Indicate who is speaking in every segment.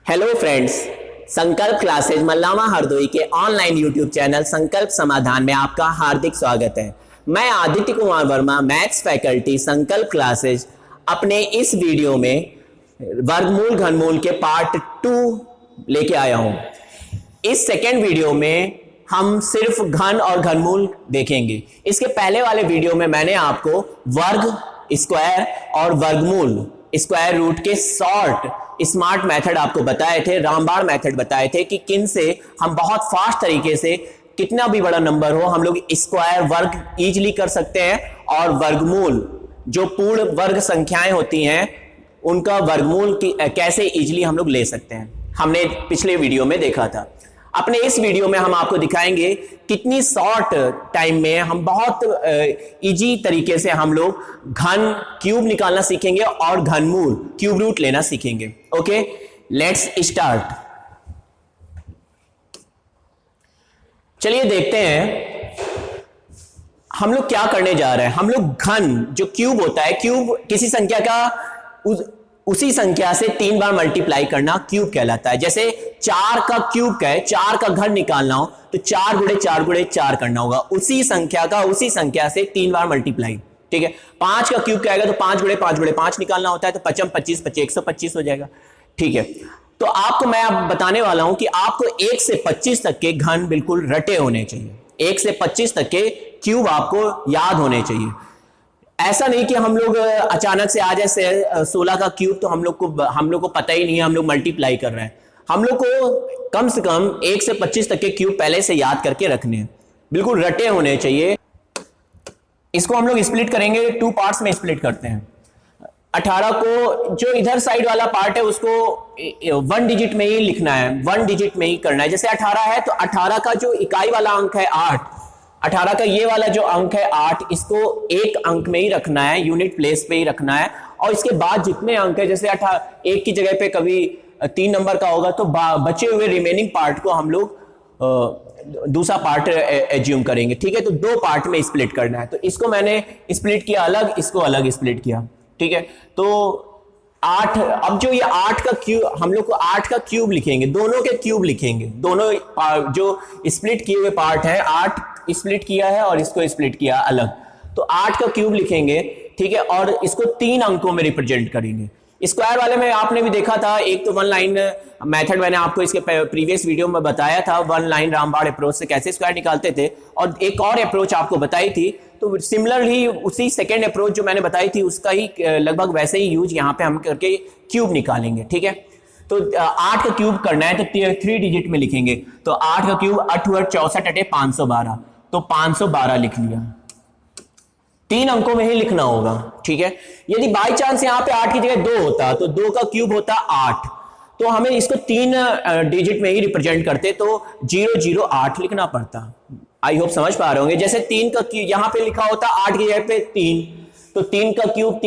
Speaker 1: Hello friends, संकल्प classes मल्लामा Hardoi के online YouTube channel संकल्प समाधान में आपका हार्दिक स्वागत है। मैं आदित्य कुमार वर्मा, मैथ्स फैकल्टी, संकल्प क्लासेज, अपने इस वीडियो में वर्गमूल घनमूल के पार्ट 2 लेके आया हूं। इस सेकेंड वीडियो में हम सिर्फ घन और घनमूल देखेंगे। इसके पहले वाले वीडियो में मैंने आपको वर्ग, स्क्वायर और वर्गमूल, स्क्वायर रूट के शॉर्ट स्मार्ट मेथड आपको बताए थे, रामबाण मेथड बताए थे कि किन से हम बहुत फास्ट तरीके से कितना भी बड़ा नंबर हो हम लोग स्क्वायर वर्ग इजीली कर सकते हैं, और वर्गमूल जो पूर्ण वर्ग संख्याएं होती हैं उनका वर्गमूल कैसे इजीली हम लोग ले सकते हैं, हमने पिछले वीडियो में देखा था। अपने इस वीडियो में हम आपको दिखाएंगे कितनी शॉर्ट टाइम में हम बहुत इजी तरीके से हम लोग घन क्यूब निकालना सीखेंगे और घनमूल क्यूब रूट लेना सीखेंगे। Okay, let's start. चलिए देखते हैं हम लोग क्या करने जा रहे हैं। हम लोग घन जो क्यूब होता है, क्यूब किसी संख्या का उसी संख्या से 3 बार मल्टीप्लाई करना क्यूब कहलाता है। जैसे 4 का क्यूब का है, 4 का घन निकालना हो तो 4 गुणे 4 गुणे 4 करना होगा, उसी संख्या का उसी संख्या से 3 बार मल्टीप्लाई। ठीक है, 5 का क्यूब क्या आएगा तो 5 गुणे 5 गुणे 5 निकालना होता है, तो 5 25 25 125 हो जाएगा। ठीक है, तो आपको मैं अब बताने वाला हूं कि आपको 1 से 25 तक के घन बिल्कुल रटे होने चाहिए। 1 से 25 तक के क्यूब आपको याद होने चाहिए। ऐसा नहीं कि हम लोग अचानक से आ जाए 16 का क्यूब तो हम लोग को पता ही नहीं है, हम लोग मल्टीप्लाई कर रहे हैं। हम लोग को कम से कम 1 से 25 तक के क्यूब पहले से याद करके रखने हैं, बिल्कुल रटे होने चाहिए। इसको हम लोग स्प्लिट करेंगे, 2 पार्ट्स में स्प्लिट करते हैं। 18 को जो इधर साइड वाला पार्ट है उसको 1 डिजिट में ही लिखना है, 1 डिजिट में ही करना है। जैसे 18 है तो 18 का जो इकाई वाला अंक है 8, 18 का ये वाला जो अंक है 8, इसको एक अंक में ही रखना है, यूनिट प्लेस पे ही रखना है। और इसके बाद जितने अंक है, जैसे 1 की जगह पे कभी 3 नंबर का होगा तो बचे हुए रिमेनिंग पार्ट को हम लोग दूसरा पार्ट एज्यूम करेंगे। ठीक है, तो 2 पार्ट में स्प्लिट करना है। तो इसको मैंने स्प्लिट किया अलग, इसको अलग स्प्लिट किया। ठीक है, तो 8, अब जो ये 8 का क्यूब, हम लोग को 8 का क्यूब लिखेंगे, दोनों के क्यूब लिखेंगे। दोनों जो स्प्लिट किए हुए पार्ट है, 8 स्प्लिट किया है और इसको स्प्लिट किया अलग, तो 8 का क्यूब लिखेंगे। ठीक है, और इसको 3 अंकों में रिप्रेजेंट करेंगे। स्क्वायर वाले में आपने भी देखा था, एक तो 1 लाइन मेथड मैंने आपको इसके प्रीवियस वीडियो में बताया था, 1 लाइन रामबाण अप्रोच से कैसे स्क्वायर निकालते थे, और एक और अप्रोच आपको बताई थी। तो सिमिलरली उसी सेकेंड अप्रोच जो मैंने बताई थी उसका ही लगभग वैसे ही यूज यहाँ पे हम करके क्यूब निकालेंगे। ठीक है, तो 8 का क्यूब करना है तो 3 डिजिट में लिखेंगे। तो 8 का क्यूब 8 × 64 = 512, तो 512 लिख लिया। 3 अंकों में ही लिखना होगा। ठीक है, यदि बाई चांस यहाँ पे 8 की जगह 2 होता तो 2 का क्यूब होता 8, तो हमें इसको 3 डिजिट में ही रिप्रेजेंट करते तो 008 लिखना पड़ता। आई होप समझ पा रहे होंगे। जैसे 3 का क्यूब यहाँ पे लिखा होता 8 की जगह पे 3, तो 3 का क्यूब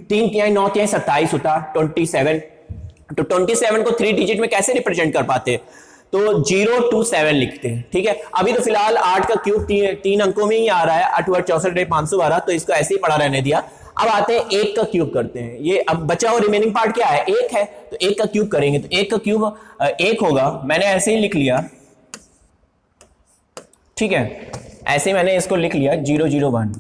Speaker 1: 3 क्या 9 क्या 27 होता 27। तो 27 को 3 डिजिट में कैसे रिप्रेजेंट कर पाते, तो 027 लिखते हैं। ठीक है, अभी तो फिलहाल 8 का क्यूब 3 अंकों में ही आ रहा है, 8 × 64 = 512, तो इसको ऐसे ही पड़ा रहने दिया। अब आते हैं 1 का क्यूब करते हैं। ये अब बचा हुआ रिमेनिंग पार्ट क्या है, 1 है, तो 1 का क्यूब करेंगे। तो 1 का क्यूब 1 होगा, मैंने ऐसे ही लिख लिया। ठीक है, ऐसे ही मैंने इसको लिख लिया 001।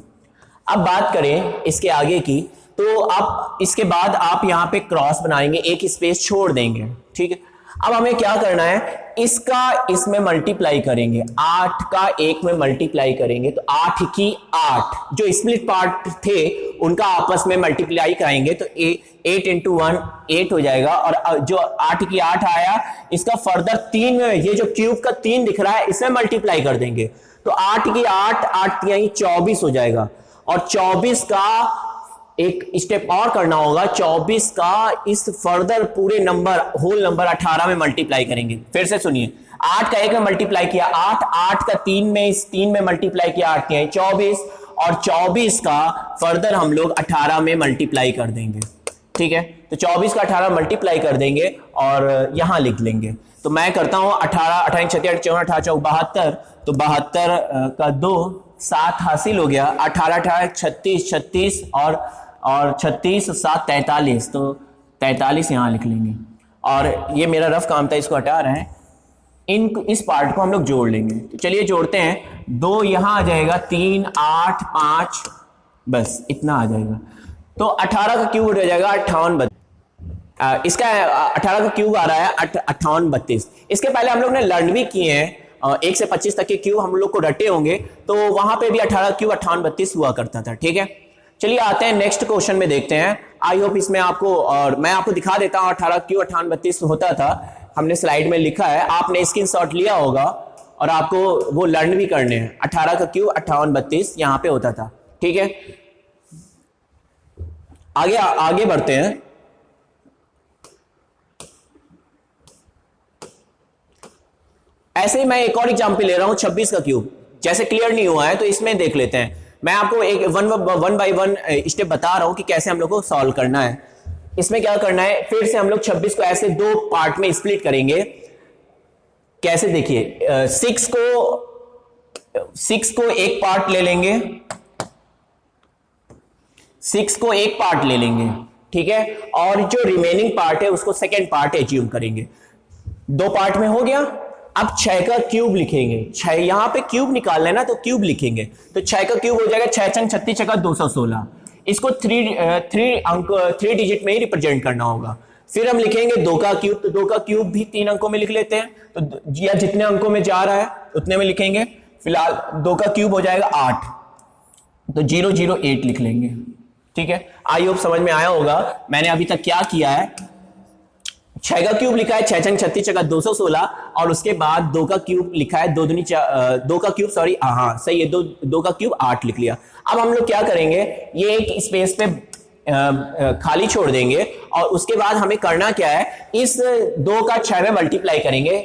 Speaker 1: अब बात करें इसके आगे की, तो आप इसके बाद आप यहां पे क्रॉस बनाएंगे, एक स्पेस छोड़ देंगे। ठीक है, अब हमें क्या करना है, इसका इसमें मल्टीप्लाई करेंगे, 8 का 1 में मल्टीप्लाई करेंगे, तो 8 की 8 जो स्प्लिट पार्ट थे उनका आपस में मल्टीप्लाई कराएंगे, तो 8 × 1 8 हो जाएगा। और जो 8 की 8 आया, इसका फर्दर 3 में, ये जो क्यूब का 3 दिख रहा है इसमें मल्टीप्लाई कर देंगे, तो 8 की 8 8 3 24 हो जाएगा। और 24 का एक स्टेप और करना होगा, 24 का इस फर्दर पूरे नंबर होल नंबर 18 में मल्टीप्लाई करेंगे। फिर से सुनिए, 8 का 1 में मल्टीप्लाई किया 8, 8 का 3 में, इस 3 में मल्टीप्लाई किया 8 3 24, और 24 का फर्दर हम लोग 18 में मल्टीप्लाई कर देंगे। ठीक है, तो 24 का 18 मल्टीप्लाई कर देंगे और यहां लिख लेंगे। तो मैं करता हूं 18 18 36 54 18 72, तो 72 का 2 7 हासिल हो गया। 18 18 36 36 और 36 7 43, तो 43 यहां लिख लेंगे। और ये मेरा रफ काम था, इसको हटा रहे हैं। इस पार्ट को हम लोग जोड़ लेंगे। तो चलिए जोड़ते हैं। 2 यहां आ जाएगा, 3 8 5, बस इतना आ जाएगा। तो 18 का क्यूब हो जाएगा 58 इसका 18 का क्यूब आ रहा है 58 32। इसके पहले हम लोग ने लर्न भी किए हैं 1 से 25 तक के क्यूब हम लोग को रटे होंगे, तो वहां पे भी 18 क्यूब 58 32 हुआ करता था। ठीक है, चलिए आते हैं नेक्स्ट क्वेश्चन में देखते हैं। आई होप इसमें आपको, और मैं आपको दिखा देता हूं 18 क्यूब 58 32 होता था, हमने स्लाइड में लिखा है, आपने स्क्रीनशॉट लिया होगा और आपको वो लर्न भी करने हैं। 18 का क्यूब 58 32 यहां पे होता था। ठीक है, आगे बढ़ते हैं। ऐसे ही मैं एक और एग्जांपल ले रहा हूं 26 का क्यूब। जैसे क्लियर नहीं हुआ है तो इसमें देख लेते हैं। मैं आपको एक वन बाय वन स्टेप बता रहा हूं कि कैसे हम लोग को सॉल्व करना है। इसमें क्या करना है, फिर से हम लोग 26 को ऐसे 2 पार्ट में स्प्लिट करेंगे। कैसे, देखिए 6 को एक पार्ट ले लेंगे, 6 को एक पार्ट ले लेंगे। ठीक है, और जो रिमेनिंग पार्ट है उसको सेकेंड पार्ट एज्यूम करेंगे। 2 पार्ट में हो गया। अब 6 का क्यूब लिखेंगे। 6 यहां पे क्यूब निकाल लेना, तो क्यूब लिखेंगे। तो 6 का क्यूब हो जाएगा 6 छंग 36 छक्का 216। इसको 3 डिजिट में ही रिप्रेजेंट करना होगा। फिर हम लिखेंगे 2 का क्यूब। तो 2 का क्यूब भी 3 अंकों में लिख लेते हैं, तो या जितने अंकों में जा रहा है उतने में लिखेंगे। फिलहाल 2 का क्यूब हो जाएगा 8, तो 008 लिख लेंगे। ठीक है, आई होप समझ में आया होगा मैंने अभी तक क्या किया है। 6 का क्यूब लिखा है 6 छंग 36 छक्का 216, और उसके बाद 2 का क्यूब लिखा है 2 का क्यूब, सॉरी हाँ सही है, 2 का क्यूब 8 लिख लिया। अब हम लोग क्या करेंगे, ये एक स्पेस पे खाली छोड़ देंगे, और उसके बाद हमें करना क्या है, इस 2 का 6 में मल्टीप्लाई करेंगे।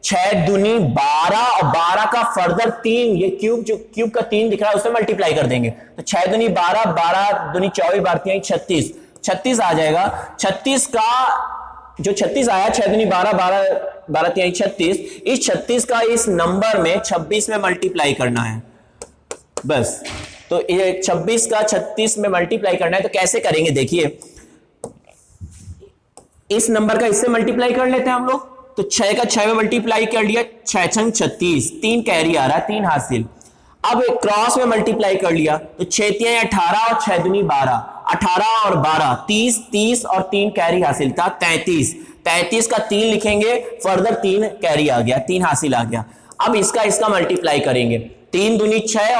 Speaker 1: 6 दूनी 12 और 12 का फर्दर 3, ये क्यूब जो क्यूब का 3 दिख रहा है उसमें मल्टीप्लाई कर देंगे। तो 6 दूनी 12, 12 दूनी 24, 12 36, 36 आ जाएगा। 36 का जो 36 आया, 6 दूनी 12, 12 36, इस 36 का इस नंबर में 26 में मल्टीप्लाई करना है बस। तो ये 26 का 36 में मल्टीप्लाई करना है। तो कैसे करेंगे, देखिए इस नंबर का इससे मल्टीप्लाई कर लेते हैं हम लोग। तो 6 का 6 में मल्टीप्लाई कर लिया, 6 छंग 36, 3 कैरी आ रहा है, 3 हासिल। अब क्रॉस में मल्टीप्लाई कर लिया, तो 6 तियां 18 और 6 दूनी 12, 18 और 12 30, 30 और 3 कैरी हासिल था 33, 33 का 3 लिखेंगे, फर्दर 3 कैरी आ गया, 3 हासिल आ गया। अब इसका मल्टीप्लाई करेंगे, 3 दूनी 6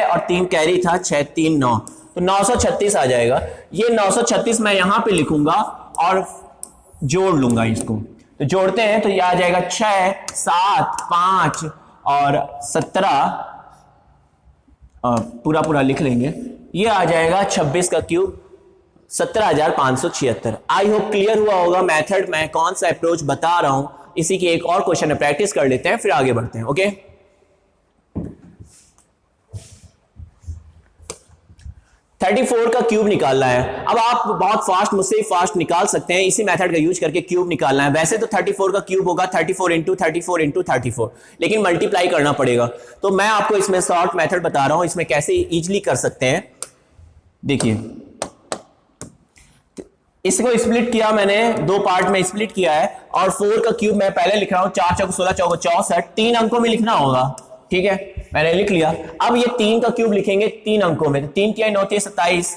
Speaker 1: और 3 कैरी था, 6 3 9, तो 936 आ जाएगा। ये 936 मैं यहां पे लिखूंगा और जोड़ लूंगा इसको। तो जोड़ते हैं, तो ये आ जाएगा 6 7 5 और 17, पूरा लिख लेंगे। ये आ जाएगा 26 का क्यूब 17,576। आई होप क्लियर हुआ होगा मेथड, मैं कौन सा अप्रोच बता रहा हूं। इसी की एक और क्वेश्चन है, प्रैक्टिस कर लेते हैं फिर आगे बढ़ते हैं। ओके, 34 का क्यूब निकालना है। अब आप बहुत फास्ट, मुझसे फास्ट निकाल सकते हैं, इसी मेथड का यूज करके क्यूब निकालना है। वैसे तो 34 का क्यूब होगा 34 इंटू 34 इंटू 34, लेकिन मल्टीप्लाई करना पड़ेगा। तो मैं आपको इसमें शॉर्ट मेथड बता रहा हूं, इसमें कैसे इजीली कर सकते हैं। देखिए इसको स्प्लिट किया मैंने, 2 पार्ट में स्प्लिट किया है, और 4 का क्यूब मैं पहले लिख रहा हूं 4 चौको 16 चौको 64, 3 अंकों में लिखना होगा। ठीक है, मैंने लिख लिया। अब ये 3 का क्यूब लिखेंगे 3 अंकों में, 3 तिहाई 9 27,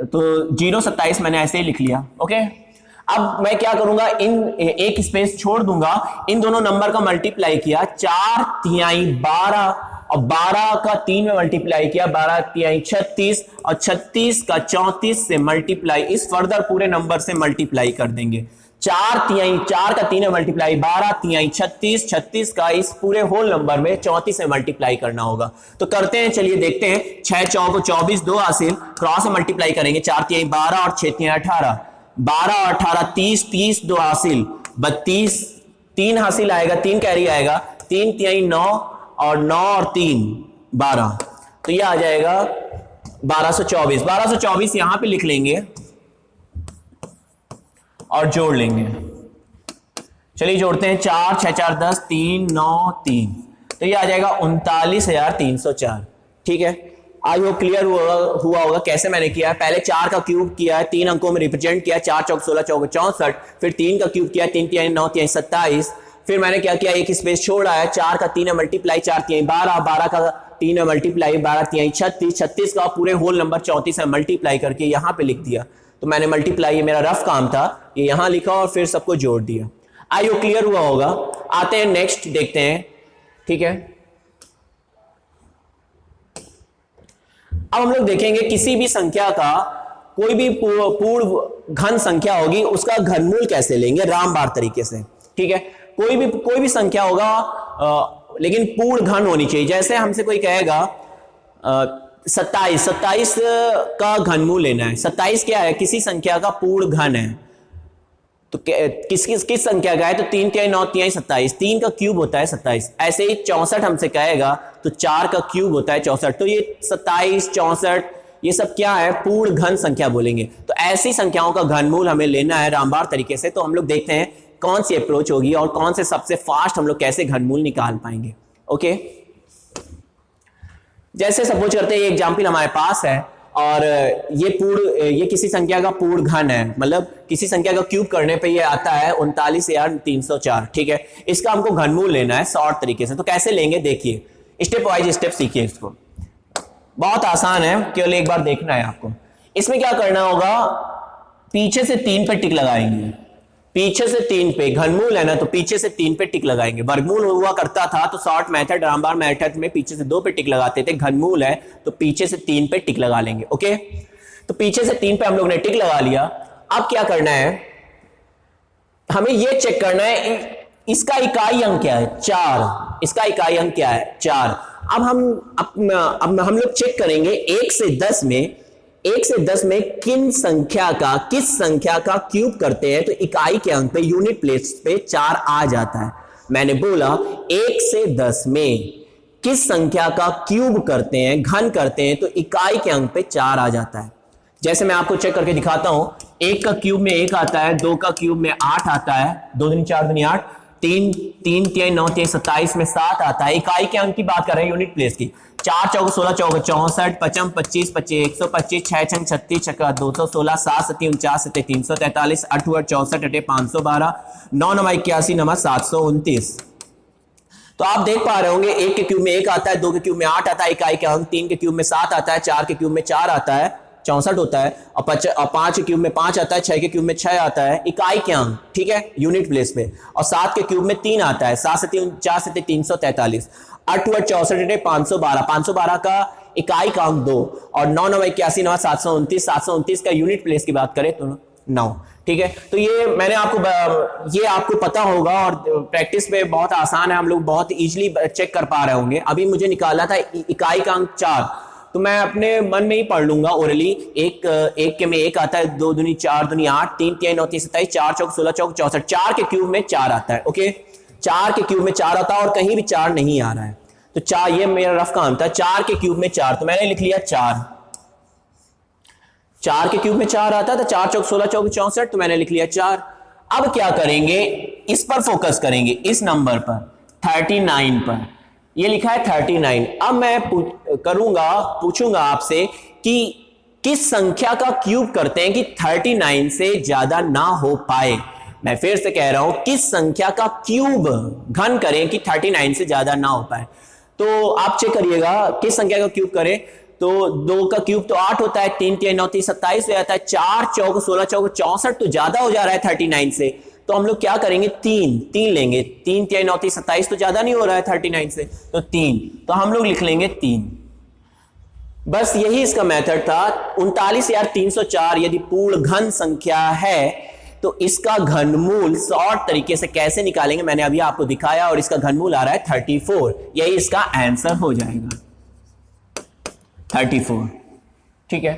Speaker 1: तो 027 मैंने ऐसे ही लिख लिया। ओके, अब मैं क्या करूंगा, इन एक स्पेस छोड़ दूंगा, इन दोनों नंबर का मल्टीप्लाई किया, 4 तिहाई 12 और 12 का 3 में मल्टीप्लाई किया, 12 तिहाई 36 और 36 का 34 से मल्टीप्लाई, इस फर्दर पूरे नंबर से मल्टीप्लाई कर देंगे। 4 तिहाई 4 का 3 में मल्टीप्लाई, 12 तिहाई 36, 36 का इस पूरे होल नंबर में 34 से मल्टीप्लाई करना होगा। तो करते हैं, चलिए देखते हैं। 6 चौको 24, 2 हासिल, क्रॉस में मल्टीप्लाई करेंगे, 4 तिहाई 12 और 6 तिहाई 18, 12 और 18 30, 30 2 हासिल 32, 3 हासिल आएगा, 3 कैरी आएगा, 3 तिहाई 9 और 9 और 3 12, तो यह आ जाएगा 1224। 1224 यहां पे लिख लेंगे और जोड़ लेंगे। चलिए जोड़ते हैं, 4 6 4 10, 3 9 3, तो ये आ जाएगा 39,304। ठीक है, आई होप क्लियर हुआ होगा कैसे मैंने किया है। पहले 4 का क्यूब किया है, 3 अंकों में रिप्रेजेंट किया, 4 चौक 16 चौक 64, फिर 3 का क्यूब किया, 3 तिहाई 9 तिहाई 27, फिर मैंने क्या किया, एक स्पेस छोड़ा है, 4 का 3 मल्टीप्लाई 4 तिहाई 12, 12 का 3 मल्टीप्लाई 12 तिहाई 36, 36 का पूरे होल नंबर 34 है मल्टीप्लाई करके यहां पे लिख दिया। तो मैंने मल्टीप्लाई, ये मेरा रफ काम था, ये यहां लिखा और फिर सबको जोड़ दिया। आई होप क्लियर हुआ होगा। आते हैं नेक्स्ट देखते हैं, ठीक है। अब हम लोग देखेंगे किसी भी संख्या का, कोई भी पूर्ण घन संख्या होगी उसका घनमूल कैसे लेंगे, रामबाण तरीके से, ठीक है। कोई भी संख्या होगा लेकिन पूर्ण घन होनी चाहिए। जैसे हमसे कोई कहेगा 27 का घनमूल लेना है। 27 क्या है, किसी संख्या का पूर्ण घन है। तो किस संख्या का है, तो 3 तिहाई 9 तिहाई 27, 3 का क्यूब होता है 27। ऐसे ही 64 हमसे कहेगा तो 4 का क्यूब होता है 64। तो ये 27 64 ये सब क्या है, पूर्ण घन संख्या बोलेंगे। तो ऐसी संख्याओं का घनमूल हमें लेना है रामबाण तरीके से। तो हम लोग देखते हैं कौन सी अप्रोच होगी और कौन से सबसे फास्ट हम लोग कैसे घनमूल निकाल पाएंगे। ओके, जैसे सपोज करते हैं ये एग्जाम्पल हमारे पास है और ये किसी संख्या का पूर्ण घन है, मतलब किसी संख्या का क्यूब करने पे ये आता है 39,304, ठीक है। इसका हमको घनमूल लेना है शॉर्ट तरीके से। तो कैसे लेंगे देखिए, स्टेप वाइज स्टेप सीखिए इसको, बहुत आसान है, केवल एक बार देखना है आपको। इसमें क्या करना होगा, पीछे से 3 पे टिक लगाएंगे, पीछे से 3 पे घनमूल है ना, तो पीछे से 3 पे टिक लगाएंगे। वर्गमूल हुआ करता था तो शॉर्ट मेथड रामबाण मेथड में पीछे से 2 पे टिक लगाते थे। घनमूल है तो पीछे से 3 पे टिक लगा लेंगे। ओके, तो पीछे से 3 पे हम लोग ने टिक लगा लिया। अब क्या करना है, हमें यह चेक करना है इसका इकाई अंक क्या है, 4। इसका इकाई अंक क्या है, 4। अब हम लोग चेक करेंगे 1 से 10 में किस संख्या का क्यूब करते हैं तो इकाई के अंक पे यूनिट प्लेस पे 4 आ जाता है। मैंने बोला 1 से 10 में किस संख्या का क्यूब करते हैं, घन करते हैं तो इकाई के अंक पे 4 आ जाता है। जैसे मैं आपको चेक करके दिखाता हूं, 1 का क्यूब में 1 आता है, 2 का क्यूब में 8 आता है, 2 दूनी 4 दूनी 8, 3 तिहाई 9 तिहाई 27 में 7 आता है। इकाई के अंक की बात कर रहे हैं, यूनिट प्लेस की। 4 चौक 16 चौक 64, 55 25 25 125, 6 छंग 36 छक्का 216, 7 सती 49 सते 343, 8 8 64 8 512, 9 9 81 9 729। तो आप देख पा रहे होंगे 1 के क्यूब में 1 आता है, 2 के क्यूब में 8 आता है इकाई के अंक, 3 के क्यूब में 7 आता है, 4 के क्यूब में 4 आता है 64 होता है, और 5 के क्यूब में 5 आता है, 6 के क्यूब में 6 आता है इकाई के अंक, ठीक है, यूनिट प्लेस पे। और 7 के क्यूब में 3 आता है, 7 सती 49 सते 343, 8 8 64 512, 512 का इकाई का अंक 2, और 9 9 81 9 729, 729 का यूनिट प्लेस की बात करें तो 9, ठीक है। तो ये मैंने ये आपको पता होगा और प्रैक्टिस में बहुत आसान है, हम लोग बहुत इजीली चेक कर पा रहे होंगे। अभी मुझे निकाला था इकाई का अंक 4, तो मैं अपने मन में ही पढ़ लूंगा ओरली। एक के में 1 आता है, 2 दूनी 4 दूनी 8, 3 तिहाई 9 तिहाई 27, 4 चौक 16 चौक 64, 4 के क्यूब में 4 आता है। ओके, 4 के क्यूब में 4 आता है और कहीं भी 4 नहीं आ रहा है, तो 4, ये मेरा रफ काम था, 4 के क्यूब में 4, तो मैंने लिख लिया 4। 4 के क्यूब में 4 आता है तो 4 चौक 16 चौक 64, तो मैंने लिख लिया 4। अब क्या करेंगे, इस पर फोकस करेंगे, इस नंबर पर 39 पर, ये लिखा है 39। अब मैं पूछूंगा आपसे कि किस संख्या का क्यूब करते हैं कि 39 से ज्यादा ना हो पाए। मैं फिर से कह रहा हूं, किस संख्या का क्यूब घन करें कि 39 से ज्यादा ना हो पाए। तो आप चेक करिएगा किस संख्या का क्यूब करें, तो 2 का क्यूब तो 8 होता है, 3 तिहाई 9 तिहाई 27 हो जाता है, 4 चौक 16 चौक 64 तो ज्यादा हो जा रहा है 39 से, तो हम लोग क्या करेंगे, 3 लेंगे। 3 तिहाई 9 तिहाई 27 तो ज्यादा नहीं हो रहा है 39 से, तो 3, तो हम लोग लिख लेंगे 3। बस यही इसका मेथड था। 39,304 यदि पूर्ण घन संख्या है तो इसका घनमूल शॉर्ट तरीके से कैसे निकालेंगे मैंने अभी आपको दिखाया, और इसका घनमूल आ रहा है 34। यही इसका आंसर हो जाएगा 34, ठीक है।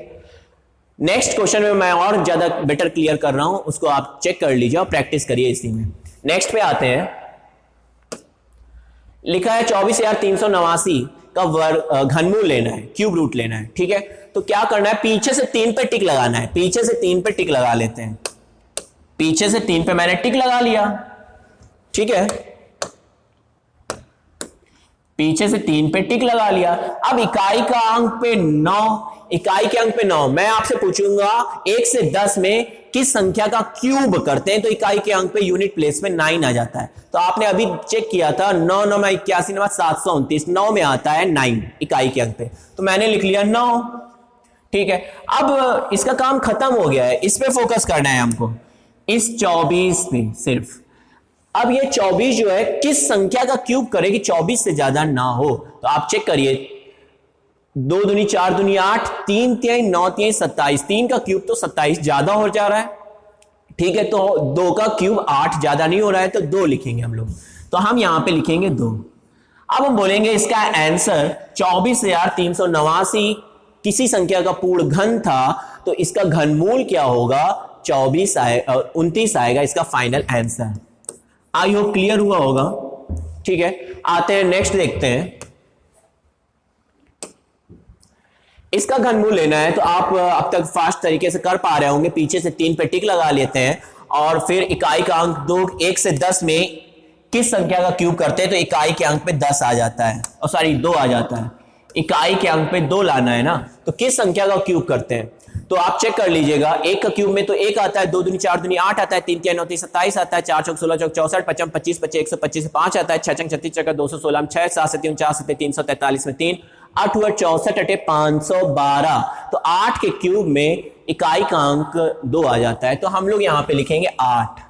Speaker 1: नेक्स्ट क्वेश्चन में मैं और ज्यादा बेटर क्लियर कर रहा हूं, उसको आप चेक कर लीजिए और प्रैक्टिस करिए इसी में। नेक्स्ट पे आते हैं, लिखा है 24,389 का घनमूल लेना है, क्यूब रूट लेना है, ठीक है। तो क्या करना है, पीछे से 3 पे टिक लगाना है, पीछे से 3 पे टिक लगा लेते हैं। पीछे से 3 पे मैंने टिक लगा लिया, ठीक है। पीछे से 3 पे टिक लगा लिया। अब इकाई का अंक पे 9, इकाई के अंक पे 9, मैं आपसे पूछूंगा 1 से 10 में किस संख्या का क्यूब करते हैं, तो इकाई के अंक पे यूनिट प्लेस में 9 आ जाता है। तो आपने अभी चेक किया था 9 9 81 9 729, 9 में आता है 9 इकाई के अंक पे, तो मैंने लिख लिया 9। ठीक है, अब इसका काम खत्म हो गया है, इस पे फोकस करना है हमको, इस 24 पे सिर्फ। अब ये 24 जो है किस संख्या का क्यूब करे कि 24 से ज्यादा ना हो, तो आप चेक करिए, 2 दूनी 4 दूनी 8, 3 तिहाई 9 तिहाई 27, 3 का क्यूब तो 27 ज्यादा हो जा रहा है। ठीक है, तो 2 का क्यूब 8 ज्यादा नहीं हो रहा है, तो 2 लिखेंगे हम लोग, तो हम यहां पे लिखेंगे 2। अब हम बोलेंगे इसका आंसर 24,389 किसी संख्या का पूर्ण घन था, तो इसका घनमूल क्या होगा, 29 आएगा इसका final answer. I hope clear हुआ होगा। ठीक है, आते हैं नेक्स्ट देखते हैं। इसका घनमूल लेना है तो आप अब तक फास्ट तरीके से कर पा रहे होंगे, पीछे से 3 पे टिक लगा लेते हैं और फिर इकाई का अंक 2, 1 से 10 में किस संख्या का क्यूब करते हैं, तो इकाई के अंक पे 10 आ जाता है, और सॉरी 2 आ जाता है, इकाई के अंक पे 2 लाना है ना, तो किस संख्या का क्यूब करते हैं, तो आप चेक कर लीजिएगा। 1 का क्यूब में तो 1 आता है, 2 दूनी 4 दूनी 8 आता है, 3 तिहाई 9 तिहाई 27 आता है, 4 चौक 16 चौक 64, 55 25 25 125 5 आता है, 6 चंग 36 चक्का 216 6, 7 से 3 4 से 343 में 3, 8 हुआ 64 अटे 512, तो 8 के क्यूब में इकाई का अंक 2 आ जाता है, तो हम लोग यहां पे लिखेंगे 8।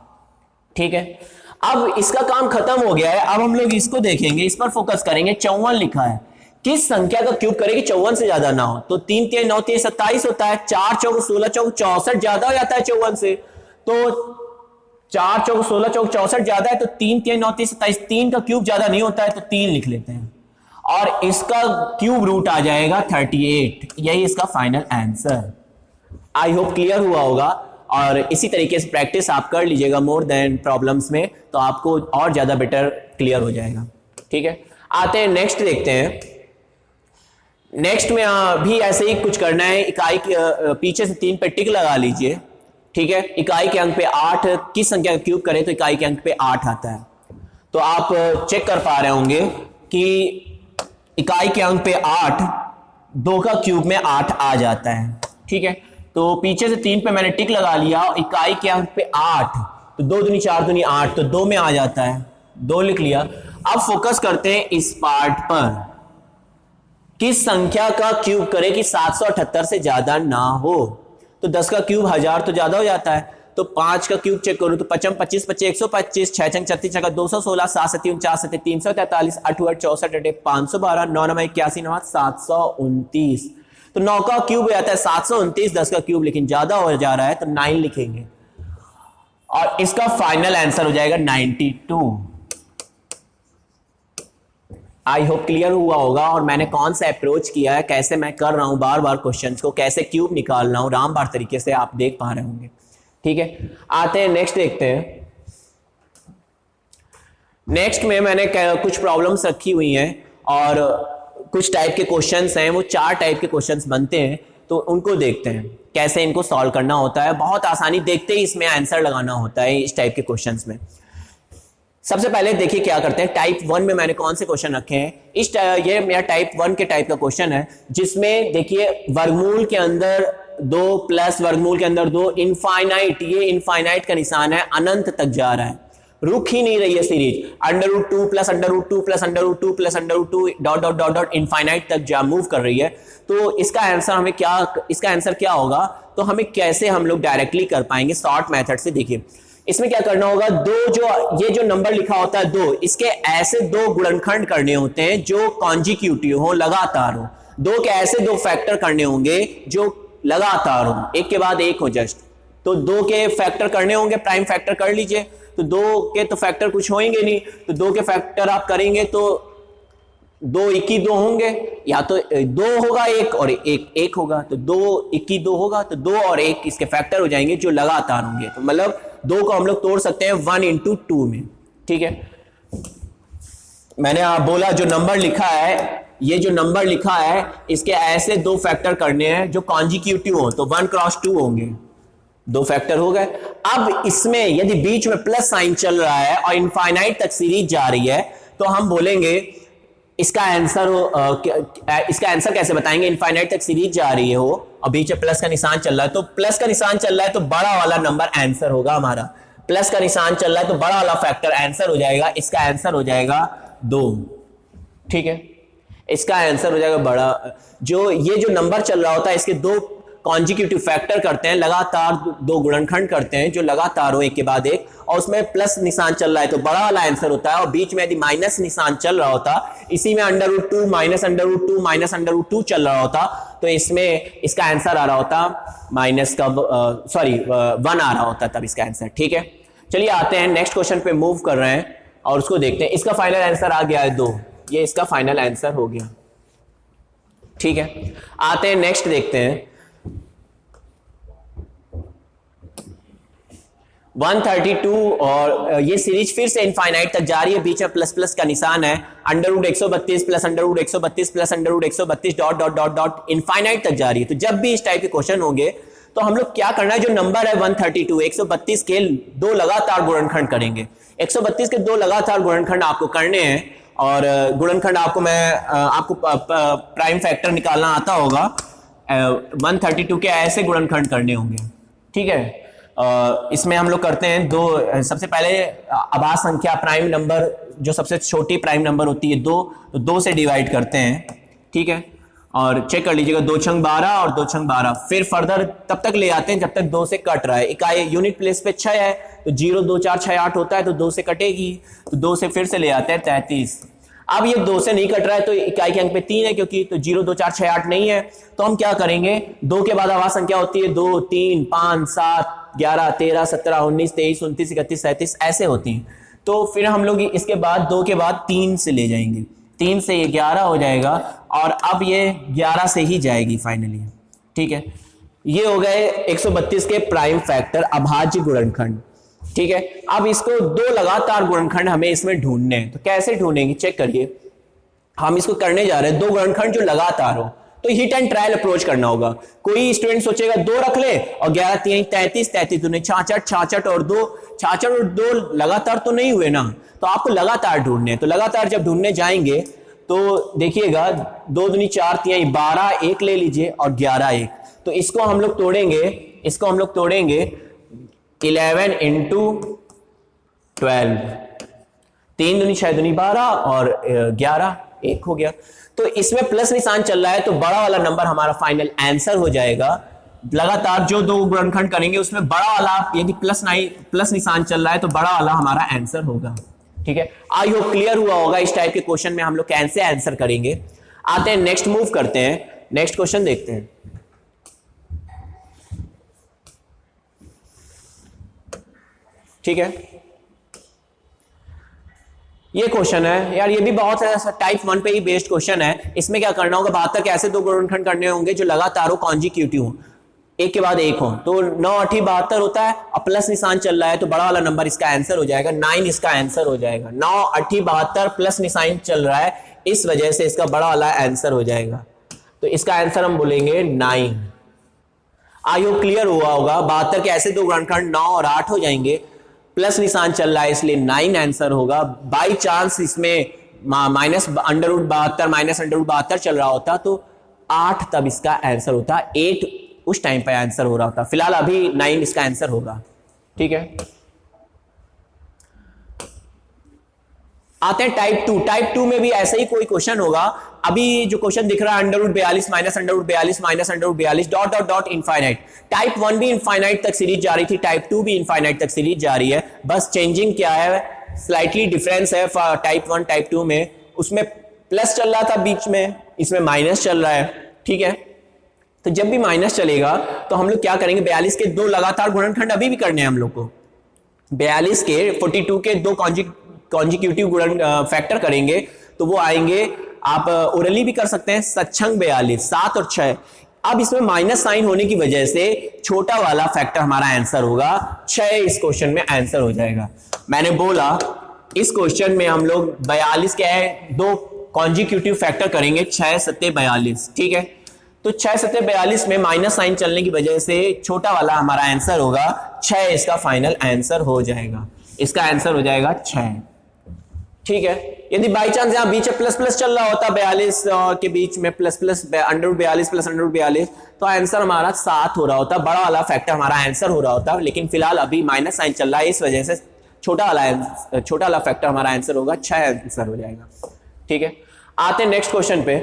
Speaker 1: ठीक है, अब इसका काम खत्म हो गया है, अब हम लोग इसको देखेंगे, इस पर फोकस करेंगे। 54 लिखा है, किस संख्या का क्यूब करेगी 54 से ज्यादा ना हो, तो 3 तिहाई 9 तिहाई 27 होता है, 4 चौक 16 चौक 64 ज्यादा हो जाता है 54 से, तो 4 चौक 16 चौक 64 ज्यादा है, तो 3 तिहाई 9 तिहाई 27, 3 का क्यूब ज्यादा नहीं होता है, तो 3 लिख लेते हैं, और इसका क्यूब रूट आ जाएगा 38, यही इसका final answer. I hope clear हुआ होगा, और इसी तरीके से प्रैक्टिस आप कर लीजिएगा मोर देन प्रॉब्लम्स में, तो आपको और ज्यादा बेटर क्लियर हो जाएगा। ठीक है, आते हैं नेक्स्ट देखते हैं। नेक्स्ट में भी ऐसे ही कुछ करना है, इकाई पीछे से 3 पे टिक लगा लीजिए। ठीक है, इकाई के अंक पे 8 किस संख्या का क्यूब करें, तो इकाई के अंक पे 8 आता है, तो आप चेक कर पा रहे होंगे कि इकाई के अंक पे 8, 2 का क्यूब में 8 आ जाता है। ठीक है, तो पीछे से 3 पे मैंने टिक लगा लिया, इकाई के अंक पे 8, तो 2 दूनी 4 दूनी 8, तो 2 में आ जाता है, 2 लिख लिया। अब फोकस करते हैं इस पार्ट पर, किस संख्या का क्यूब करे कि 778 से ज्यादा ना हो, तो 10 का क्यूब 1000 तो ज्यादा हो जाता है, तो 5 का क्यूब चेक करूं तो 55 25 25 125, 6 छंग 36 छक्का 216, 7 से 49 से 343, 8 हुआ 64 अटे 512, 9 9 81 9 729, तो 9 का क्यूब हो जाता है 729, 10 का क्यूब लेकिन ज्यादा हो जा रहा है, तो 9 लिखेंगे, और इसका फाइनल आंसर हो जाएगा 92। आई होप क्लियर हुआ होगा, और मैंने कौन सा अप्रोच किया है, कैसे मैं कर रहा हूं बार बार क्वेश्चंस को, कैसे क्यूब निकाल रहा हूं रामबाण तरीके से, आप देख पा रहे होंगे। ठीक है, आते हैं नेक्स्ट देखते हैं। नेक्स्ट में मैंने कुछ प्रॉब्लम्स रखी हुई हैं, और कुछ टाइप के क्वेश्चंस हैं, वो 4 टाइप के क्वेश्चंस बनते हैं, तो उनको देखते हैं कैसे इनको सॉल्व करना होता है। बहुत आसानी, देखते ही इसमें आंसर लगाना होता है इस टाइप के क्वेश्चंस में। सबसे पहले देखिए क्या करते हैं, टाइप 1 में मैंने कौन से क्वेश्चन रखे हैं। ये मेरा टाइप 1 के टाइप का क्वेश्चन है, जिसमें देखिए वर्गमूल के अंदर 2 प्लस वर्गमूल के अंदर 2, इनफाइनाइट, ये इनफाइनाइट का निशान है, अनंत तक जा रहा है, रुक ही नहीं रही है series, √2 plus √2 plus √2 plus √2 dot dot dot dot infinite तक जा मूव कर रही है। तो इसका आंसर क्या होगा, तो हमें कैसे हम लोग डायरेक्टली कर पाएंगे शॉर्ट मेथड से। देखिए इसमें क्या करना होगा, ये जो नंबर लिखा होता है 2, इसके ऐसे 2 गुणनखंड करने होते हैं जो कॉन्जिक्यूटिव हो, लगातार हो। 2 के ऐसे 2 फैक्टर करने होंगे जो लगातार हो, एक के बाद एक हो जस्ट, तो 2 के फैक्टर करने होंगे, प्राइम फैक्टर कर लीजिए, तो 2 के तो फैक्टर कुछ होंगे नहीं, तो 2 के फैक्टर आप करेंगे तो 2 इक्की 2 होंगे, या तो 2 होगा 1 और 1 होगा, तो 2 इक्की 2 होगा, तो 2 और 1 इसके फैक्टर हो जाएंगे जो लगातार होंगे, तो मतलब 2 को हम लोग तोड़ सकते हैं 1 × 2 में। ठीक है, मैंने आप बोला जो नंबर लिखा है, ये जो नंबर लिखा है, इसके ऐसे 2 फैक्टर करने हैं जो कॉन्जिक्यूटिव हो, तो 1 × 2 होंगे, 2 फैक्टर हो गए। अब इसमें यदि बीच में प्लस साइन चल रहा है और इनफाइनाइट तक सीरीज जा रही है, तो हम बोलेंगे इसका आंसर कैसे बताएंगे? इनफाइनाइट तक सीरीज जा रही है वो और बीच में प्लस का निशान चल रहा है, तो प्लस का निशान चल रहा है तो बड़ा वाला नंबर आंसर होगा हमारा। प्लस का निशान चल रहा है तो बड़ा वाला फैक्टर आंसर हो जाएगा। इसका आंसर हो जाएगा 2। ठीक है, इसका आंसर हो जाएगा बड़ा। जो ये जो नंबर चल रहा होता है इसके दो कॉन्जिक्यूटिव फैक्टर करते हैं, लगातार दो गुणनखंड करते हैं जो लगातार हो एक के बाद एक, और उसमें प्लस निशान चल रहा है तो बड़ा वाला आंसर होता है। और बीच में यदि माइनस निशान चल रहा होता, इसी में √2 माइनस √2 माइनस √2 चल रहा होता, तो इसमें इसका आंसर आ रहा होता माइनस का 1 आ रहा होता तब इसका आंसर। ठीक है, चलिए आते हैं नेक्स्ट क्वेश्चन पे मूव कर रहे हैं और उसको देखते हैं। इसका फाइनल आंसर आ गया है 2, ये इसका फाइनल आंसर हो गया। ठीक है, आते हैं नेक्स्ट देखते हैं। 132 और ये सीरीज फिर से इनफाइनाइट तक जा रही है, बीच में प्लस प्लस का निशान है। √132 plus √132 plus √132 dot dot dot dot infinite तक जा रही है। तो जब भी इस टाइप के क्वेश्चन होंगे तो हम लोग क्या करना है, जो नंबर है 132 132 के दो लगातार गुणनखंड करेंगे। 132 के दो लगातार गुणनखंड आपको करने हैं और गुणनखंड आपको प्राइम फैक्टर निकालना आता होगा। 132 के ऐसे गुणनखंड करने होंगे। ठीक है, इसमें हम लोग करते हैं दो। सबसे पहले आभास संख्या प्राइम नंबर जो सबसे छोटी प्राइम नंबर होती है 2, तो 2 से डिवाइड करते हैं। ठीक है, और चेक कर लीजिएगा 2 छंग 12 और 2 छंग 12। फिर फर्दर तब तक ले आते हैं जब तक 2 से कट रहा है। इकाई यूनिट प्लेस पे 6 है तो 0 2 4 6 8 होता है, तो 2 से कटेगी, तो 2 से फिर से ले आते हैं 33। अब ये 2 से नहीं कट रहा है तो इकाई के अंक पे 3 है, क्योंकि तो 0 2 4 6 8 नहीं है, तो हम क्या करेंगे, 2 के बाद आवाज संख्या होती है 2 3 5 7 11 13 17 19 23 29 31 37 ऐसे होती हैं। तो फिर हम लोग इसके बाद 2 के बाद 3 से ले जाएंगे, 3 से ये 11 हो जाएगा और अब ये 11 से ही जाएगी फाइनली। ठीक है, ये हो गए 132 के प्राइम फैक्टर अभाज्य गुणनखंड। ठीक है, अब इसको दो लगातार गुणनखंड हमें इसमें ढूंढने हैं, तो कैसे ढूंढेंगे चेक करिए। हम इसको करने जा रहे हैं दो गुणनखंड जो लगातार हो, तो हिट एंड ट्रायल अप्रोच करना होगा। कोई स्टूडेंट सोचेगा 2 रख ले और 11 3 33 33 दूने 66 66 और 2 66 और 2 लगातार तो नहीं हुए ना, तो आपको लगातार ढूंढने हैं। तो लगातार जब ढूंढने जाएंगे तो देखिएगा 2 दूनी 4 3 12 1 ले लीजिए और 11 1, तो इसको हम लोग तोड़ेंगे 11 इंटू 12, 3 दूनी 6 दूनी 12 और 11 1 हो गया। तो इसमें प्लस निशान चल रहा है तो बड़ा वाला नंबर हमारा फाइनल आंसर हो जाएगा। लगातार जो दो गुणनखंड करेंगे उसमें बड़ा वाला यदि प्लस निशान चल रहा है तो बड़ा वाला हमारा आंसर होगा। ठीक है, आई होप क्लियर हुआ होगा इस टाइप के क्वेश्चन में हम लोग कैसे आंसर करेंगे। आते हैं नेक्स्ट, मूव करते हैं, नेक्स्ट क्वेश्चन देखते हैं। ठीक है, ये क्वेश्चन है यार, ये भी बहुत टाइप 1 पे ही बेस्ड क्वेश्चन है। इसमें क्या करना होगा, 72 के ऐसे दो गुणनखंड करने होंगे जो लगातार हो, कॉन्जिक्यूटिव हो, एक के बाद एक हो। तो 9 8 72 होता है और प्लस निशान चल रहा है तो बड़ा वाला नंबर इसका आंसर हो जाएगा 9, इसका आंसर हो जाएगा 9 8 72 प्लस निशान चल रहा है, इस वजह से इसका बड़ा वाला आंसर हो जाएगा। तो इसका आंसर हम बोलेंगे 9। आई होप क्लियर हुआ होगा। 72 के ऐसे दो गुणनखंड 9 और 8 हो जाएंगे, प्लस निशान चल रहा है इसलिए 9 आंसर होगा। बाई चांस इसमें माइनस √72 माइनस √72 चल रहा होता तो 8 तब इसका आंसर होता, 8 उस टाइम पे आंसर हो रहा होता। फिलहाल अभी 9 इसका आंसर होगा। ठीक है, आते हैं टाइप 2। टाइप 2 में भी ऐसा ही कोई क्वेश्चन होगा। अभी जो क्वेश्चन दिख रहा है √42 minus √42 minus √42 dot dot dot infinite. Type 1 भी इनफाइनाइट तक सीरीज जा रही थी, टाइप 2 भी इनफाइनाइट तक सीरीज जा रही है। बस चेंजिंग क्या है, स्लाइटली डिफरेंस है टाइप 1 टाइप 2 में। उसमें प्लस चल रहा था बीच में, इसमें माइनस चल रहा है। ठीक है, तो जब भी माइनस चलेगा तो हम लोग क्या करेंगे, 42 के दो लगातार गुणनखंड अभी भी करने हैं हम लोग को। 42 के 42 के दो कॉन्जिक्यूटिव गुणन फैक्टर करेंगे तो वो आएंगे, आप ओरली भी कर सकते हैं, 7×42 7 और 6। अब इसमें माइनस साइन होने की वजह से छोटा वाला फैक्टर हमारा आंसर होगा 6, इस क्वेश्चन में आंसर हो जाएगा। मैंने बोला इस क्वेश्चन में हम लोग 42 के दो कॉन्जिक्यूटिव फैक्टर करेंगे 6 7 42। ठीक है, तो 6 7 42 में माइनस साइन चलने की वजह से छोटा वाला हमारा आंसर होगा 6, इसका फाइनल आंसर हो जाएगा। इसका आंसर हो जाएगा 6। ठीक है, यदि बाई चांस यहाँ बीच में प्लस प्लस चल रहा होता 42 के बीच में प्लस प्लस √42 प्लस √42, तो आंसर हमारा 7 हो रहा होता, बड़ा वाला फैक्टर हमारा आंसर हो रहा होता। लेकिन फिलहाल अभी माइनस साइन चल रहा है, इस वजह से छोटा वाला फैक्टर हमारा आंसर होगा, 6 आंसर हो जाएगा। ठीक है, आते हैं नेक्स्ट क्वेश्चन पे।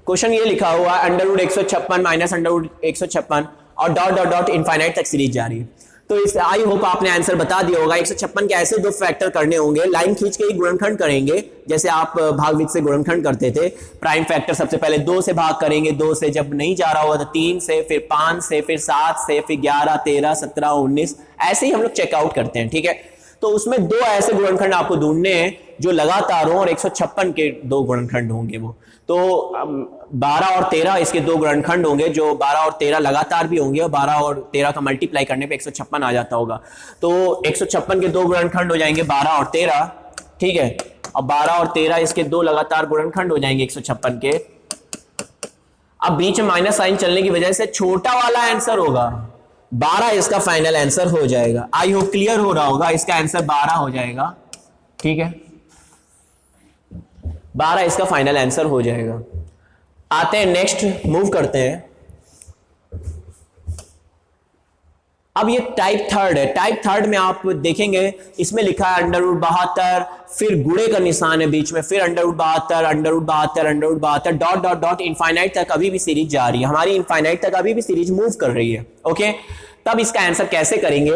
Speaker 1: क्वेश्चन ये लिखा हुआ है √156 माइनस √156 और डॉट डॉट डॉट इनफाइनाइट तक सीरीज जा रही है। तो इस आई होप आपने आंसर बता दिया होगा। 156 के ऐसे 2 फैक्टर करने होंगे, लाइन खींच के ही गुणनखंड करेंगे, जैसे आप भागवित से गुणनखंड करते थे। प्राइम फैक्टर सबसे पहले 2 से भाग करेंगे, 2 से जब नहीं जा रहा होगा तो 3 से, फिर 5 से, फिर 7 से, फिर 11, 13, 17, 19, ऐसे ही हम लोग चेकआउट करते हैं। ठीक है, तो उसमें 2 ऐसे गुणनखंड आपको ढूंढने हैं जो लगातार हो और 156 के 2 गुणनखंड होंगे। वो तो 12 और 13 इसके 2 गुणनखंड होंगे, जो 12 और 13 लगातार भी होंगे और 12 और 13 का मल्टीप्लाई करने पे 156 आ जाता होगा। तो 156 के 2 गुणनखंड हो जाएंगे 12 और 13। ठीक है, अब 12 और 13 इसके 2 लगातार गुणनखंड हो जाएंगे 156 के। अब बीच में माइनस साइन चलने की वजह से छोटा वाला आंसर होगा 12, इसका फाइनल आंसर हो जाएगा। आई होप क्लियर हो रहा होगा, इसका आंसर 12 हो जाएगा। ठीक है, 12 इसका फाइनल आंसर हो जाएगा। आते हैं नेक्स्ट, मूव करते हैं। अब ये टाइप थर्ड है। टाइप थर्ड में आप देखेंगे इसमें लिखा है √72, फिर गुणे का निशान है बीच में, फिर √72 डॉट डॉट डॉट इनफाइनाइट तक अभी भी सीरीज जा रही है हमारी, इनफाइनाइट तक अभी भी सीरीज मूव कर रही है। ओके, तब इसका आंसर कैसे करेंगे?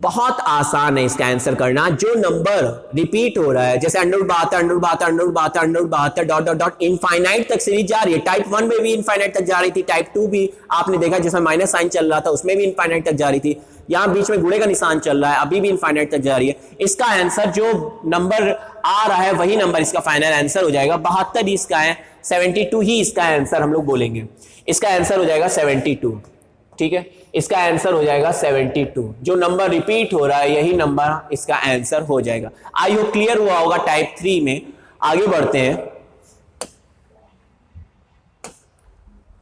Speaker 1: बहुत आसान है इसका आंसर करना। जो नंबर रिपीट हो रहा है, जैसे √72 डॉट डॉट डॉट इनफाइनाइट तक सीरीज जा रही है। टाइप 1 में भी इनफाइनाइट तक जा रही थी, टाइप 2 भी आपने देखा जिसमें माइनस साइन चल रहा था उसमें भी इनफाइनाइट तक जा रही थी। यहां बीच में गुणे का निशान चल रहा है, अभी भी इनफाइनाइट तक जा रही है। इसका आंसर जो नंबर आ रहा है वही नंबर इसका फाइनल आंसर हो जाएगा। 72 इसका है, 72 ही इसका आंसर हम लोग बोलेंगे। इसका आंसर हो जाएगा 72। ठीक है, इसका आंसर हो जाएगा 72। जो नंबर रिपीट हो रहा है यही नंबर इसका आंसर हो जाएगा। आई होप क्लियर हुआ होगा टाइप 3 में। आगे बढ़ते हैं।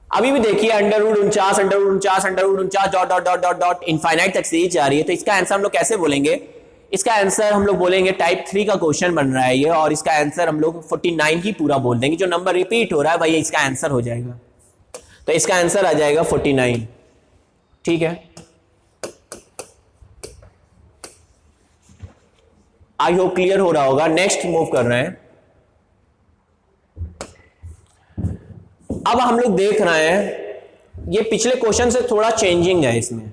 Speaker 1: अभी भी देखिए √49 dot dot dot dot dot infinite तक सीरीज जा रही है। तो इसका आंसर हम लोग कैसे बोलेंगे? इसका आंसर हम लोग बोलेंगे, टाइप 3 का क्वेश्चन बन रहा है ये, और इसका आंसर हम लोग 49 ही पूरा बोल देंगे। जो नंबर रिपीट हो रहा है वही इसका आंसर हो जाएगा। तो इसका आंसर आ जाएगा 49। ठीक है, आई होप क्लियर हो रहा होगा। नेक्स्ट मूव कर रहे हैं। अब हम लोग देख रहे हैं ये पिछले क्वेश्चन से थोड़ा चेंजिंग है। इसमें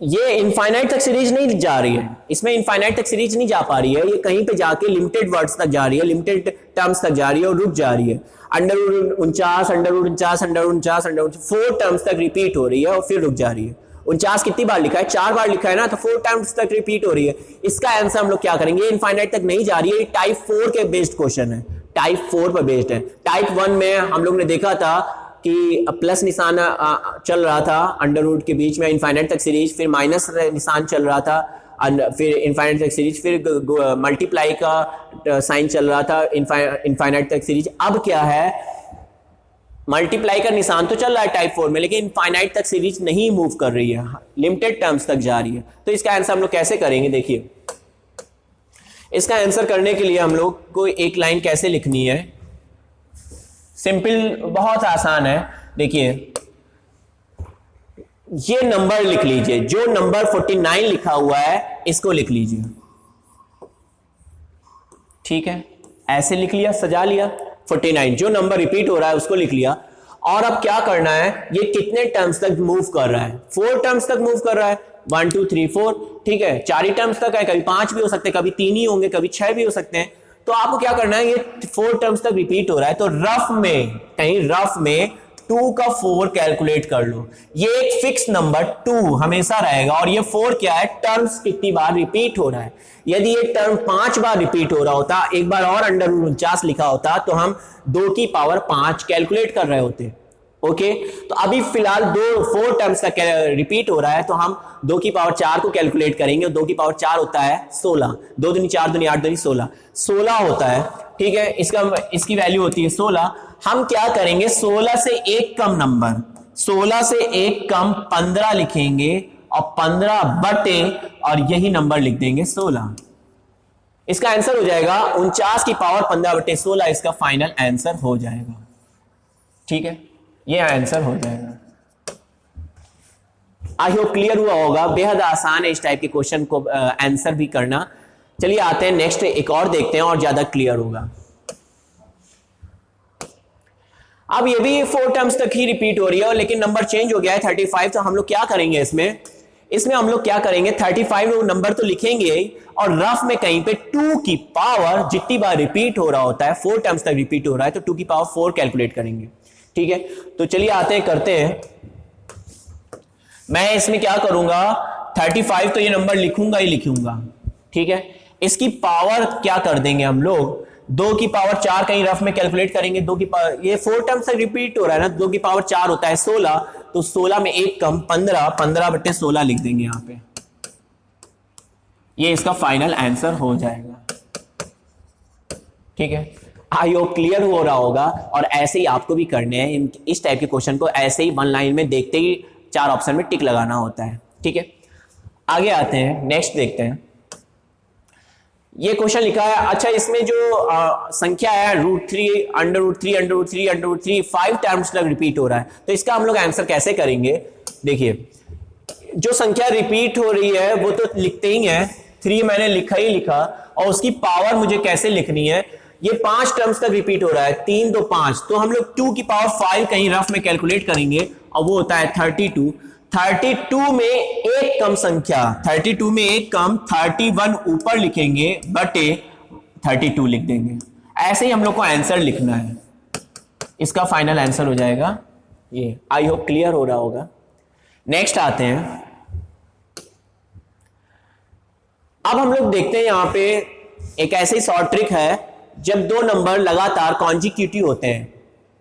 Speaker 1: ये इनफाइनाइट तक सीरीज नहीं जा रही है, इसमें इनफाइनाइट तक सीरीज नहीं जा पा रही है। ये कहीं पे जाके लिमिटेड वर्ड्स तक जा रही है, लिमिटेड टर्म्स तक जा रही है और रुक जा रही है। √49 4 टर्म्स तक रिपीट हो रही है और फिर रुक जा रही है। 49 कितनी बार लिखा है? 4 बार लिखा है ना, तो 4 टाइम्स तक रिपीट हो रही है। इसका आंसर हम लोग क्या करेंगे? इनफाइनाइट तक नहीं जा रही है, टाइप 4 के बेस्ड क्वेश्चन है, टाइप 4 पर बेस्ड है। टाइप 1 में हम लोग ने देखा था कि प्लस निशान चल रहा था अंडर के बीच में इनफाइनाइट तक सीरीज, फिर माइनस निशान चल रहा था, फिर इनफाइनाइट तक सीरीज, फिर मल्टीप्लाई का साइन चल रहा था इनफाइनाइट तक सीरीज। अब क्या है? मल्टीप्लाई का निशान तो चल रहा है टाइप 4 में, लेकिन इनफाइनाइट तक सीरीज नहीं मूव कर रही है, लिमिटेड टर्म्स तक जा रही है। तो इसका आंसर हम लोग कैसे करेंगे? देखिए, इसका आंसर करने के लिए हम लोग को एक लाइन कैसे लिखनी है? सिंपल, बहुत आसान है। देखिए, ये नंबर लिख लीजिए, जो नंबर 49 लिखा हुआ है इसको लिख लीजिए। ठीक है, ऐसे लिख लिया, सजा लिया। 49 जो नंबर रिपीट हो रहा है उसको लिख लिया। और अब क्या करना है? ये कितने टर्म्स तक मूव कर रहा है? 4 टर्म्स तक मूव कर रहा है। 1 2 3 4। ठीक है, 4 ही टर्म्स तक है, कभी 5 भी हो सकते हैं, कभी 3 ही होंगे, कभी 6 भी हो सकते हैं। तो आपको क्या करना है? ये 4 टर्म्स तक रिपीट हो रहा है, तो रफ में, कहीं रफ में 2 का 4 कैलकुलेट कर लो। ये एक फिक्स नंबर 2 हमेशा रहेगा, और ये 4 क्या है? टर्म्स कितनी बार रिपीट हो रहा है। यदि ये टर्म 5 बार रिपीट हो रहा होता, एक बार और √49 लिखा होता, तो हम 2 की पावर 5 कैलकुलेट कर रहे होते। ओके, तो अभी फिलहाल 4 टर्म्स तक रिपीट हो रहा है, तो हम 2 की पावर 4 को कैलकुलेट करेंगे। 2 की पावर 4 होता है 16, 2 दूनी 4 दूनी 8 दूनी 16 होता है। ठीक है, इसकी वैल्यू होती है 16। हम क्या करेंगे? 16 से एक कम नंबर, 16 से एक कम 15 लिखेंगे और 15 बटे और यही नंबर लिख देंगे 16। इसका आंसर हो जाएगा 49 की पावर 15/16, इसका फाइनल आंसर हो जाएगा। ठीक है, ये आंसर हो जाएगा। आई होप क्लियर हुआ होगा। बेहद आसान है इस टाइप के क्वेश्चन को आंसर भी करना। चलिए आते हैं नेक्स्ट, एक और देखते हैं और ज्यादा क्लियर होगा। अब ये भी 4 टर्म्स तक ही रिपीट हो रही है, लेकिन नंबर चेंज हो गया है 35। तो हम लोग क्या करेंगे इसमें हम लोग क्या करेंगे, 35 नंबर तो लिखेंगे और रफ में कहीं पे 2 की पावर जितनी बार रिपीट हो रहा होता है, 4 टर्म्स तक रिपीट हो रहा है, तो 2 की पावर 4 कैलकुलेट करेंगे। ठीक है, तो चलिए आते हैं, करते हैं। मैं इसमें क्या करूंगा, 35 तो ये नंबर लिखूंगा ही लिखूंगा। ठीक है, इसकी पावर क्या कर देंगे हम लोग, 2 की पावर 4 कहीं रफ में कैलकुलेट करेंगे। 2 की पावर, ये 4 टर्म्स तक रिपीट हो रहा है ना, 2 की पावर 4 होता है 16, तो 16 में 1 कम 15, 15/16 लिख देंगे यहां पे। ये इसका फाइनल आंसर हो जाएगा। ठीक है, आई होप क्लियर हो रहा होगा। और ऐसे ही आपको भी करने हैं इस टाइप के क्वेश्चन को, ऐसे ही 1 लाइन में देखते ही 4 ऑप्शन में टिक लगाना होता है। ठीक है, आगे आते हैं, नेक्स्ट देखते हैं। ये क्वेश्चन लिखा है, अच्छा इसमें जो संख्या है √3, √3, √3, √3 5 टाइम्स तक रिपीट हो रहा है, तो इसका हम लोग आंसर कैसे करेंगे। देखिए, जो संख्या रिपीट हो रही है वो तो लिखते ही है, 3 मैंने लिखा ही लिखा, और उसकी पावर मुझे कैसे लिखनी है। ये 5 टर्म्स तक रिपीट हो रहा है, 3 2 5, तो हम लोग 2 की पावर 5 कहीं रफ में कैलकुलेट करेंगे और वो होता है 32। 32 में एक कम संख्या, 32 में एक कम, 31 ऊपर लिखेंगे बटे 32 लिख देंगे। ऐसे ही हम लोग को आंसर लिखना है, इसका फाइनल आंसर हो जाएगा ये। आई होप क्लियर हो रहा होगा। नेक्स्ट आते हैं, अब हम लोग देखते हैं यहां पे एक ऐसी शॉर्ट ट्रिक है, जब 2 नंबर लगातार कॉन्जिक्यूटिव होते हैं,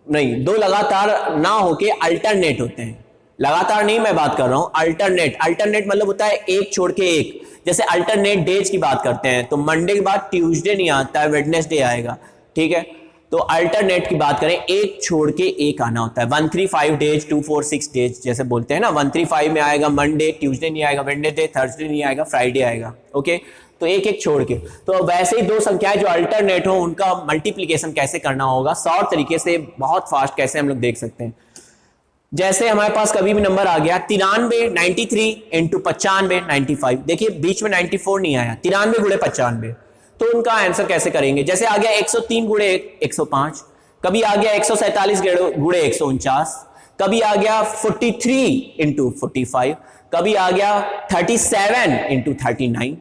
Speaker 1: नहीं 2 लगातार ना होके अल्टरनेट होते हैं, लगातार नहीं मैं बात कर रहा हूं, अल्टरनेट। अल्टरनेट मतलब होता है एक छोड़ के एक। जैसे अल्टरनेट डेज की बात करते हैं तो मंडे के बाद ट्यूसडे नहीं आता है, वेडनेसडे आएगा। ठीक है, तो अल्टरनेट की बात करें, एक छोड़ के एक आना होता है। 135 डेज, 246 डेज जैसे बोलते हैं ना, 135 में आएगा मंडे, ट्यूसडे नहीं आएगा, वेडनेसडे, थर्सडे नहीं आएगा, फ्राइडे आएगा। ओके, तो एक एक छोड़ के। तो वैसे ही 2 संख्याएं जो अल्टरनेट हो उनका मल्टीप्लीकेशन कैसे करना होगा, शॉर्ट तरीके से, बहुत फास्ट कैसे हम लोग देख सकते हैं। जैसे हमारे पास कभी भी नंबर आ गया 93, 93 इंटू 95, 95। देखिए बीच में 94 नहीं आया, 93 गुणे 95, तो उनका आंसर कैसे करेंगे। जैसे आ गया 103 गुणे 105, कभी आ गया 147 गुणे 149, कभी आ गया 43 इंटू 45, कभी आ गया 37 इंटू 39।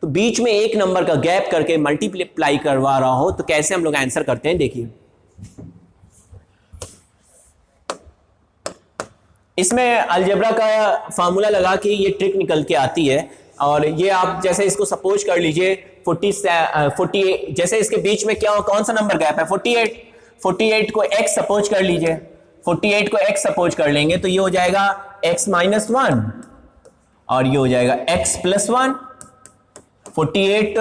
Speaker 1: तो बीच में एक नंबर का गैप करके मल्टीप्लाई करवा रहा हो तो कैसे हम लोग आंसर करते हैं, देखिए। इसमें अलजेब्रा का फार्मूला लगा के ये ट्रिक निकल के आती है। और ये आप जैसे इसको सपोज कर लीजिए 48, जैसे इसके बीच में क्या, कौन सा नंबर गैप है, 48 को x सपोज कर लीजिए, 48 को x सपोज कर लेंगे तो ये हो जाएगा x - 1 और ये हो जाएगा x + 1। 48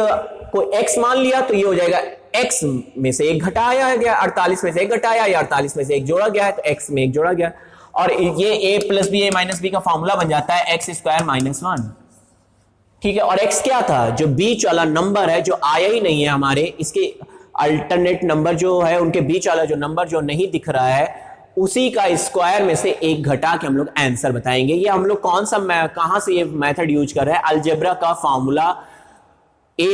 Speaker 1: को x मान लिया तो ये हो जाएगा x में से 1 घटाया गया, 48 में से 1 घटाया, या 48 में से 1 जोड़ा गया है तो x में 1 जोड़ा गया, और ये a + b a - b का फॉर्मूला बन जाता है x² - 1। ठीक है, और x क्या था, जो बीच वाला नंबर है जो आया ही नहीं है हमारे, इसके अल्टरनेट नंबर जो है उनके बीच वाला जो नंबर जो नहीं दिख रहा है, उसी का स्क्वायर में से 1 घटा के हम लोग आंसर बताएंगे। ये हम लोग कौन सा कहां से ये मेथड यूज कर रहे हैं, अलजेब्रा का फॉर्मूला a²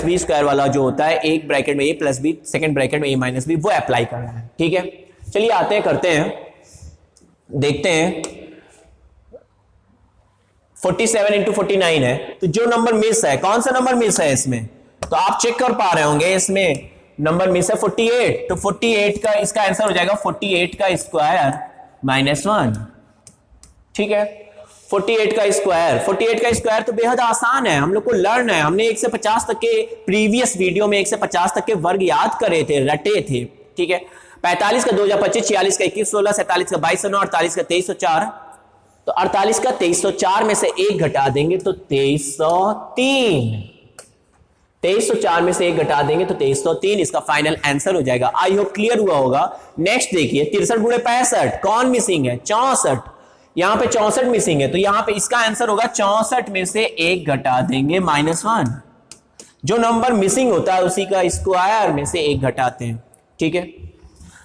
Speaker 1: - b² वाला जो होता है, एक ब्रैकेट में a + b, सेकंड ब्रैकेट में a - b, वो अप्लाई कर रहा है। ठीक है, चलिए आते हैं, करते हैं, देखते हैं। 47 इंटू 49 है, तो जो नंबर मिस है, कौन सा नंबर मिस है इसमें, तो आप चेक कर पा रहे होंगे इसमें नंबर मिस है 48, तो 48 का इसका आंसर हो जाएगा 48 का स्क्वायर -1। ठीक है, 48 का स्क्वायर तो बेहद आसान है, हम लोग को लर्न है। हमने 1 से 50 तक के प्रीवियस वीडियो में 1 से 50 तक के वर्ग याद करे थे, रटे थे। ठीक है, 45 का 2025, 46 का 2116, 47 का 2209, 48 का 2304, तो 48 का 2304 में से 1 घटा देंगे तो 2303, 2304 में से 1 घटा देंगे तो 2303, इसका फाइनल आंसर हो जाएगा। आई होप क्लियर हुआ होगा। नेक्स्ट देखिए, 63 गुणे 65, कौन मिसिंग है, 64, यहां पे 64 मिसिंग है, तो यहां पे इसका आंसर होगा 64 में से 1 घटा देंगे -1, जो नंबर मिसिंग होता है उसी का स्क्वायर में से एक घटाते हैं, ठीक है।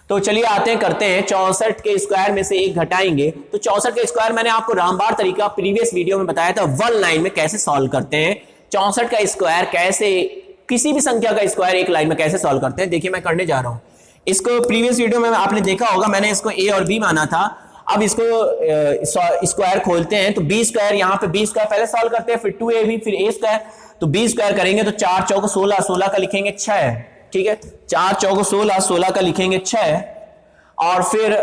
Speaker 1: तो चलिए आते हैं, करते हैं 64 के स्क्वायर में से एक घटाएंगे। तो 64 के स्क्वायर मैंने आपको रामबाण तरीका प्रीवियस वीडियो में बताया था, वन लाइन में कैसे सॉल्व करते हैं। 64 का स्क्वायर कैसे, किसी भी संख्या का स्क्वायर एक लाइन में कैसे सॉल्व करते हैं, देखिए मैं करने जा रहा हूं इसको। प्रीवियस वीडियो में आपने देखा होगा, मैंने इसको ए और बी माना था। अब इसको स्क्वायर खोलते हैं, तो बी स्क्वायर, यहाँ पे बी स्क्वायर पहले सॉल्व करते हैं, फिर 2ab, फिर ए स्क्वायर। तो बी स्क्वायर करेंगे तो 4 चौक 16, 16 का लिखेंगे 6, ठीक है। 4 चौक 16, 16 का लिखेंगे 6, और फिर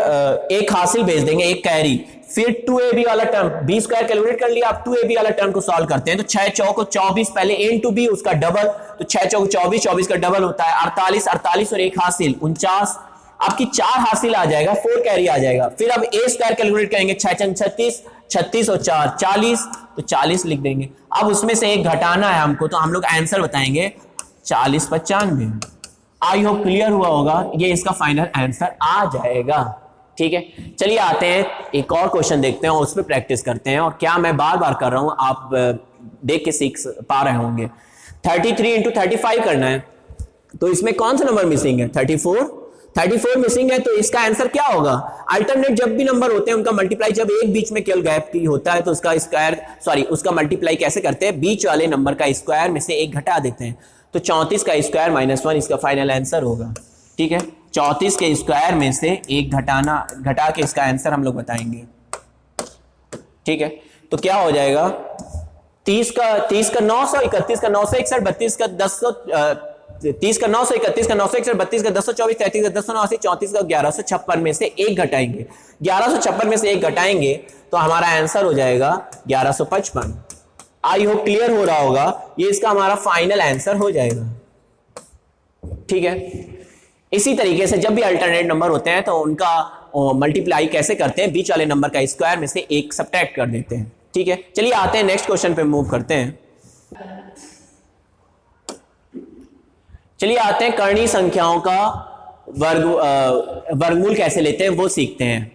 Speaker 1: एक हासिल भेज देंगे, एक कैरी। फिर 2ab वाला टर्म, बी स्क्वायर कैलकुलेट कर लिया, अब 2ab वाला टर्म को सॉल्व करते हैं। तो 6 चौक 24, पहले a इंटू बी, उसका डबल, तो 6 चौक 24, 24 का डबल होता है 48, 48 और एक हासिल 49, आपकी 4 हासिल आ जाएगा, 4 कैरी आ जाएगा। फिर अब ए स्क्वायर कैलकुलेट करेंगे, 6 चंग 36, 36 और 4 40, तो 40 लिख देंगे। अब उसमें से एक घटाना है हमको, तो हम लोग आंसर बताएंगे 40 95। आई होप क्लियर हुआ होगा, ये इसका फाइनल आंसर आ जाएगा, ठीक है। चलिए आते हैं एक और क्वेश्चन देखते हैं और उस पर प्रैक्टिस करते हैं। और क्या मैं बार बार कर रहा हूं, आप देख के सीख पा रहे होंगे। 33 इंटू 35 करना है, तो इसमें कौन सा नंबर मिसिंग है, 34 मिसिंग है। तो इसका आंसर क्या होगा, अल्टरनेट जब भी नंबर होते हैं उनका मल्टीप्लाई, जब एक बीच में केवल गैप की होता है तो उसका स्क्वायर, सॉरी उसका मल्टीप्लाई कैसे करते हैं, बीच वाले नंबर का स्क्वायर में से एक घटा देते हैं। तो 34 का स्क्वायर -1 इसका फाइनल आंसर होगा, ठीक है। 34 के स्क्वायर में से एक घटा के इसका आंसर हम लोग बताएंगे, ठीक है। तो क्या हो जाएगा, 30 का 900, 31 का 961, 32 का 1000, 30 का 900, 31 का 961, 32 का 1024, 33 का 1089, 34 का 1156 में से एक घटाएंगे। 1156 में से एक घटाएंगे तो हमारा आंसर हो जाएगा 1155। आई होप क्लियर हो रहा होगा, ये इसका हमारा फाइनल आंसर हो जाएगा, ठीक है। इसी तरीके से जब भी अल्टरनेट नंबर होते हैं तो उनका मल्टीप्लाई कैसे करते हैं, बीच वाले नंबर का स्क्वायर में से एक सब्ट्रैक्ट कर देते हैं, ठीक है। चलिए आते हैं नेक्स्ट क्वेश्चन पे मूव करते हैं। चलिए आते हैं कर्णीय संख्याओं का वर्गमूल कैसे लेते हैं वो सीखते हैं।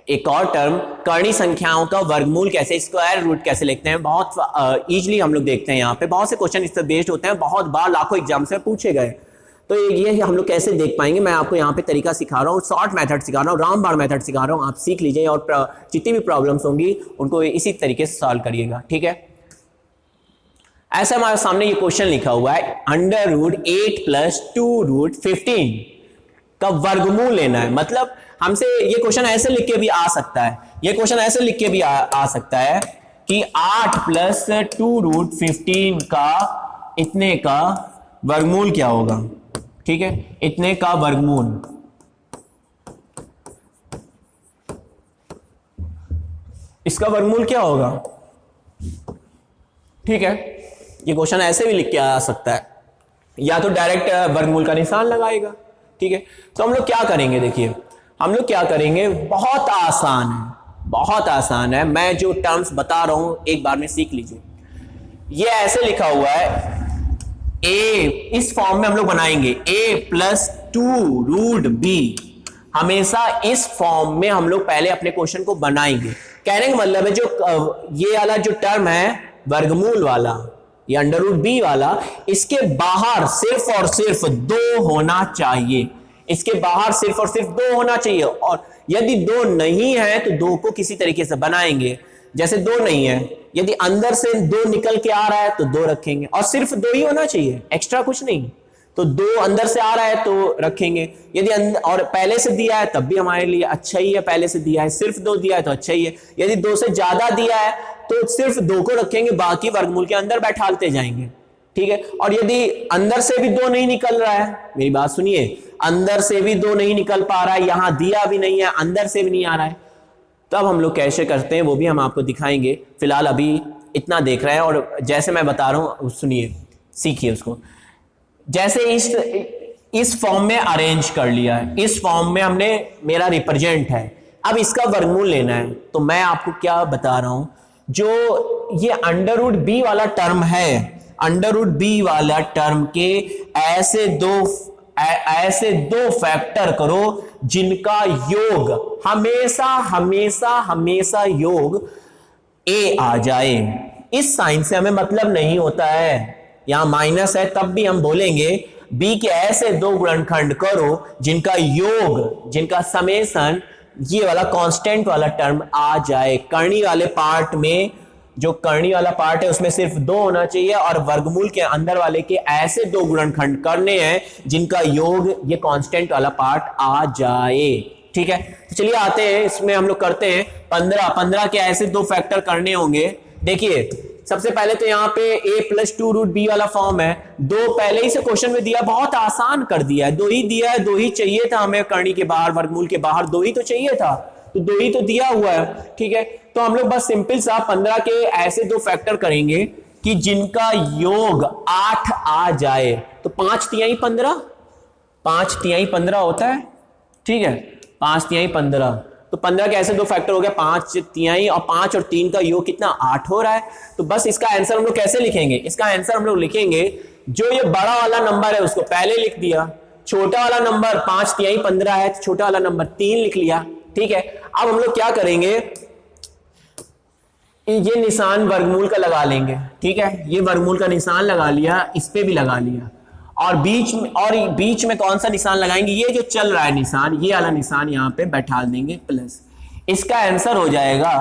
Speaker 1: एक और टर्म, कर्णीय संख्याओं का वर्गमूल कैसे, स्क्वायर रूट कैसे लिखते हैं, बहुत इजीली हम लोग देखते हैं। यहाँ पे बहुत से क्वेश्चन इस पर बेस्ड होते हैं, बहुत बार लाखों एग्जाम्स में पूछे गए। तो ये हम लोग कैसे देख पाएंगे, मैं आपको यहाँ पे तरीका सिखा रहा हूँ, शॉर्ट मेथड सिखा रहा हूँ, रामबाण मेथड सिखा रहा हूँ, आप सीख लीजिए और जितनी भी प्रॉब्लम्स होंगी उनको इसी तरीके से सॉल्व करिएगा, ठीक है। ऐसा हमारे सामने ये क्वेश्चन लिखा हुआ है, √8 + 2√15 का वर्गमूल लेना है। मतलब हमसे ये क्वेश्चन ऐसे लिख के भी आ सकता है, ये क्वेश्चन ऐसे लिख के भी आ सकता है कि 8 + 2√15 का इतने का वर्गमूल क्या होगा, ठीक है, इतने का वर्गमूल। इसका वर्गमूल क्या होगा, ठीक है। ये क्वेश्चन ऐसे भी लिख के आ सकता है, या तो डायरेक्ट वर्गमूल का निशान लगाएगा, ठीक है। तो हम लोग क्या करेंगे, देखिए हम लोग क्या करेंगे, बहुत आसान है, बहुत आसान है। मैं जो टर्म्स बता रहा हूं एक बार में सीख लीजिए। ये ऐसे लिखा हुआ है, a, इस फॉर्म में हम लोग बनाएंगे a + 2√b। हमेशा इस फॉर्म में हम लोग पहले अपने क्वेश्चन को बनाएंगे। कहने का मतलब है जो ये वाला जो टर्म है वर्गमूल वाला, ये √b वाला, इसके बाहर सिर्फ और सिर्फ 2 होना चाहिए। इसके बाहर सिर्फ और सिर्फ 2 होना चाहिए, और यदि 2 नहीं है तो 2 को किसी तरीके से बनाएंगे। जैसे 2 नहीं है, यदि अंदर से 2 निकल के आ रहा है तो 2 रखेंगे, और सिर्फ 2 ही होना चाहिए, एक्स्ट्रा कुछ नहीं। तो 2 अंदर से आ रहा है तो रखेंगे, यदि और पहले से दिया है तब भी हमारे लिए अच्छा ही है, पहले से दिया है, सिर्फ 2 दिया है तो अच्छा ही है। यदि 2 से ज्यादा दिया है तो सिर्फ 2 को रखेंगे, बाकी वर्गमूल के अंदर बैठालते जाएंगे, ठीक है। और यदि अंदर से भी 2 नहीं निकल रहा है, मेरी बात सुनिए, अंदर से भी 2 नहीं निकल पा रहा है, यहां दिया भी नहीं है, अंदर से भी नहीं आ रहा है, तब हम लोग कैसे करते हैं वो भी हम आपको दिखाएंगे। फिलहाल अभी इतना देख रहे हैं, और जैसे मैं बता रहा हूं सुनिए, सीखिए उसको। जैसे इस फॉर्म में अरेंज कर लिया है, इस फॉर्म में हमने, मेरा रिप्रेजेंट है, अब इसका वर्गमूल लेना है। तो मैं आपको क्या बता रहा हूं, जो ये √b वाला टर्म है, √b वाला टर्म के ऐसे दो फैक्टर करो जिनका योग हमेशा हमेशा हमेशा योग a आ जाए। इस साइन से हमें मतलब नहीं होता है, यहां माइनस है, तब भी हम बोलेंगे b के ऐसे दो गुणनखंड करो जिनका योग, जिनका समेसन ये वाला कांस्टेंट वाला टर्म आ जाए। करनी वाले पार्ट में, जो करनी वाला पार्ट है उसमें सिर्फ दो होना चाहिए, और वर्गमूल के अंदर वाले के ऐसे दो गुणनखंड करने हैं जिनका योग ये कांस्टेंट वाला पार्ट आ जाए। ठीक है, तो चलिए आते हैं इसमें, हम लोग करते हैं 15 के ऐसे दो फैक्टर करने होंगे। देखिए सबसे पहले तो यहाँ पे a प्लस 2 रूट बी वाला फॉर्म है, दो पहले ही से क्वेश्चन में दिया, बहुत आसान कर दिया है, दो ही दिया है, दो ही चाहिए था हमें, करनी के बाहर वर्गमूल के बाहर दो ही तो चाहिए था, तो दो ही तो दिया हुआ है। ठीक है, तो हम लोग बस सिंपल सा 15 के ऐसे दो फैक्टर करेंगे कि जिनका योग 8 आ जाए। तो 5 तिहाई 15, 5 तिहाई 15 होता है। ठीक है, 5 तिहाई 15, तो 15 के ऐसे दो फैक्टर हो गया, 5 तिहाई और 5 और 3 का योग कितना 8 हो रहा है। तो बस इसका आंसर हम लोग कैसे लिखेंगे, इसका आंसर हम लोग लिखेंगे, जो ये बड़ा वाला नंबर है उसको पहले लिख दिया, छोटा वाला नंबर 5 तिहाई 15 है, छोटा वाला नंबर 3 लिख लिया। ठीक है, अब हम लोग क्या करेंगे, ये निशान वर्गमूल का लगा लेंगे। ठीक है, ये वर्गमूल का निशान लगा लिया, इस पे भी लगा लिया, और बीच में कौन सा निशान लगाएंगे, ये जो चल रहा है निशान, ये वाला निशान यहां पे बैठा देंगे प्लस। इसका आंसर हो जाएगा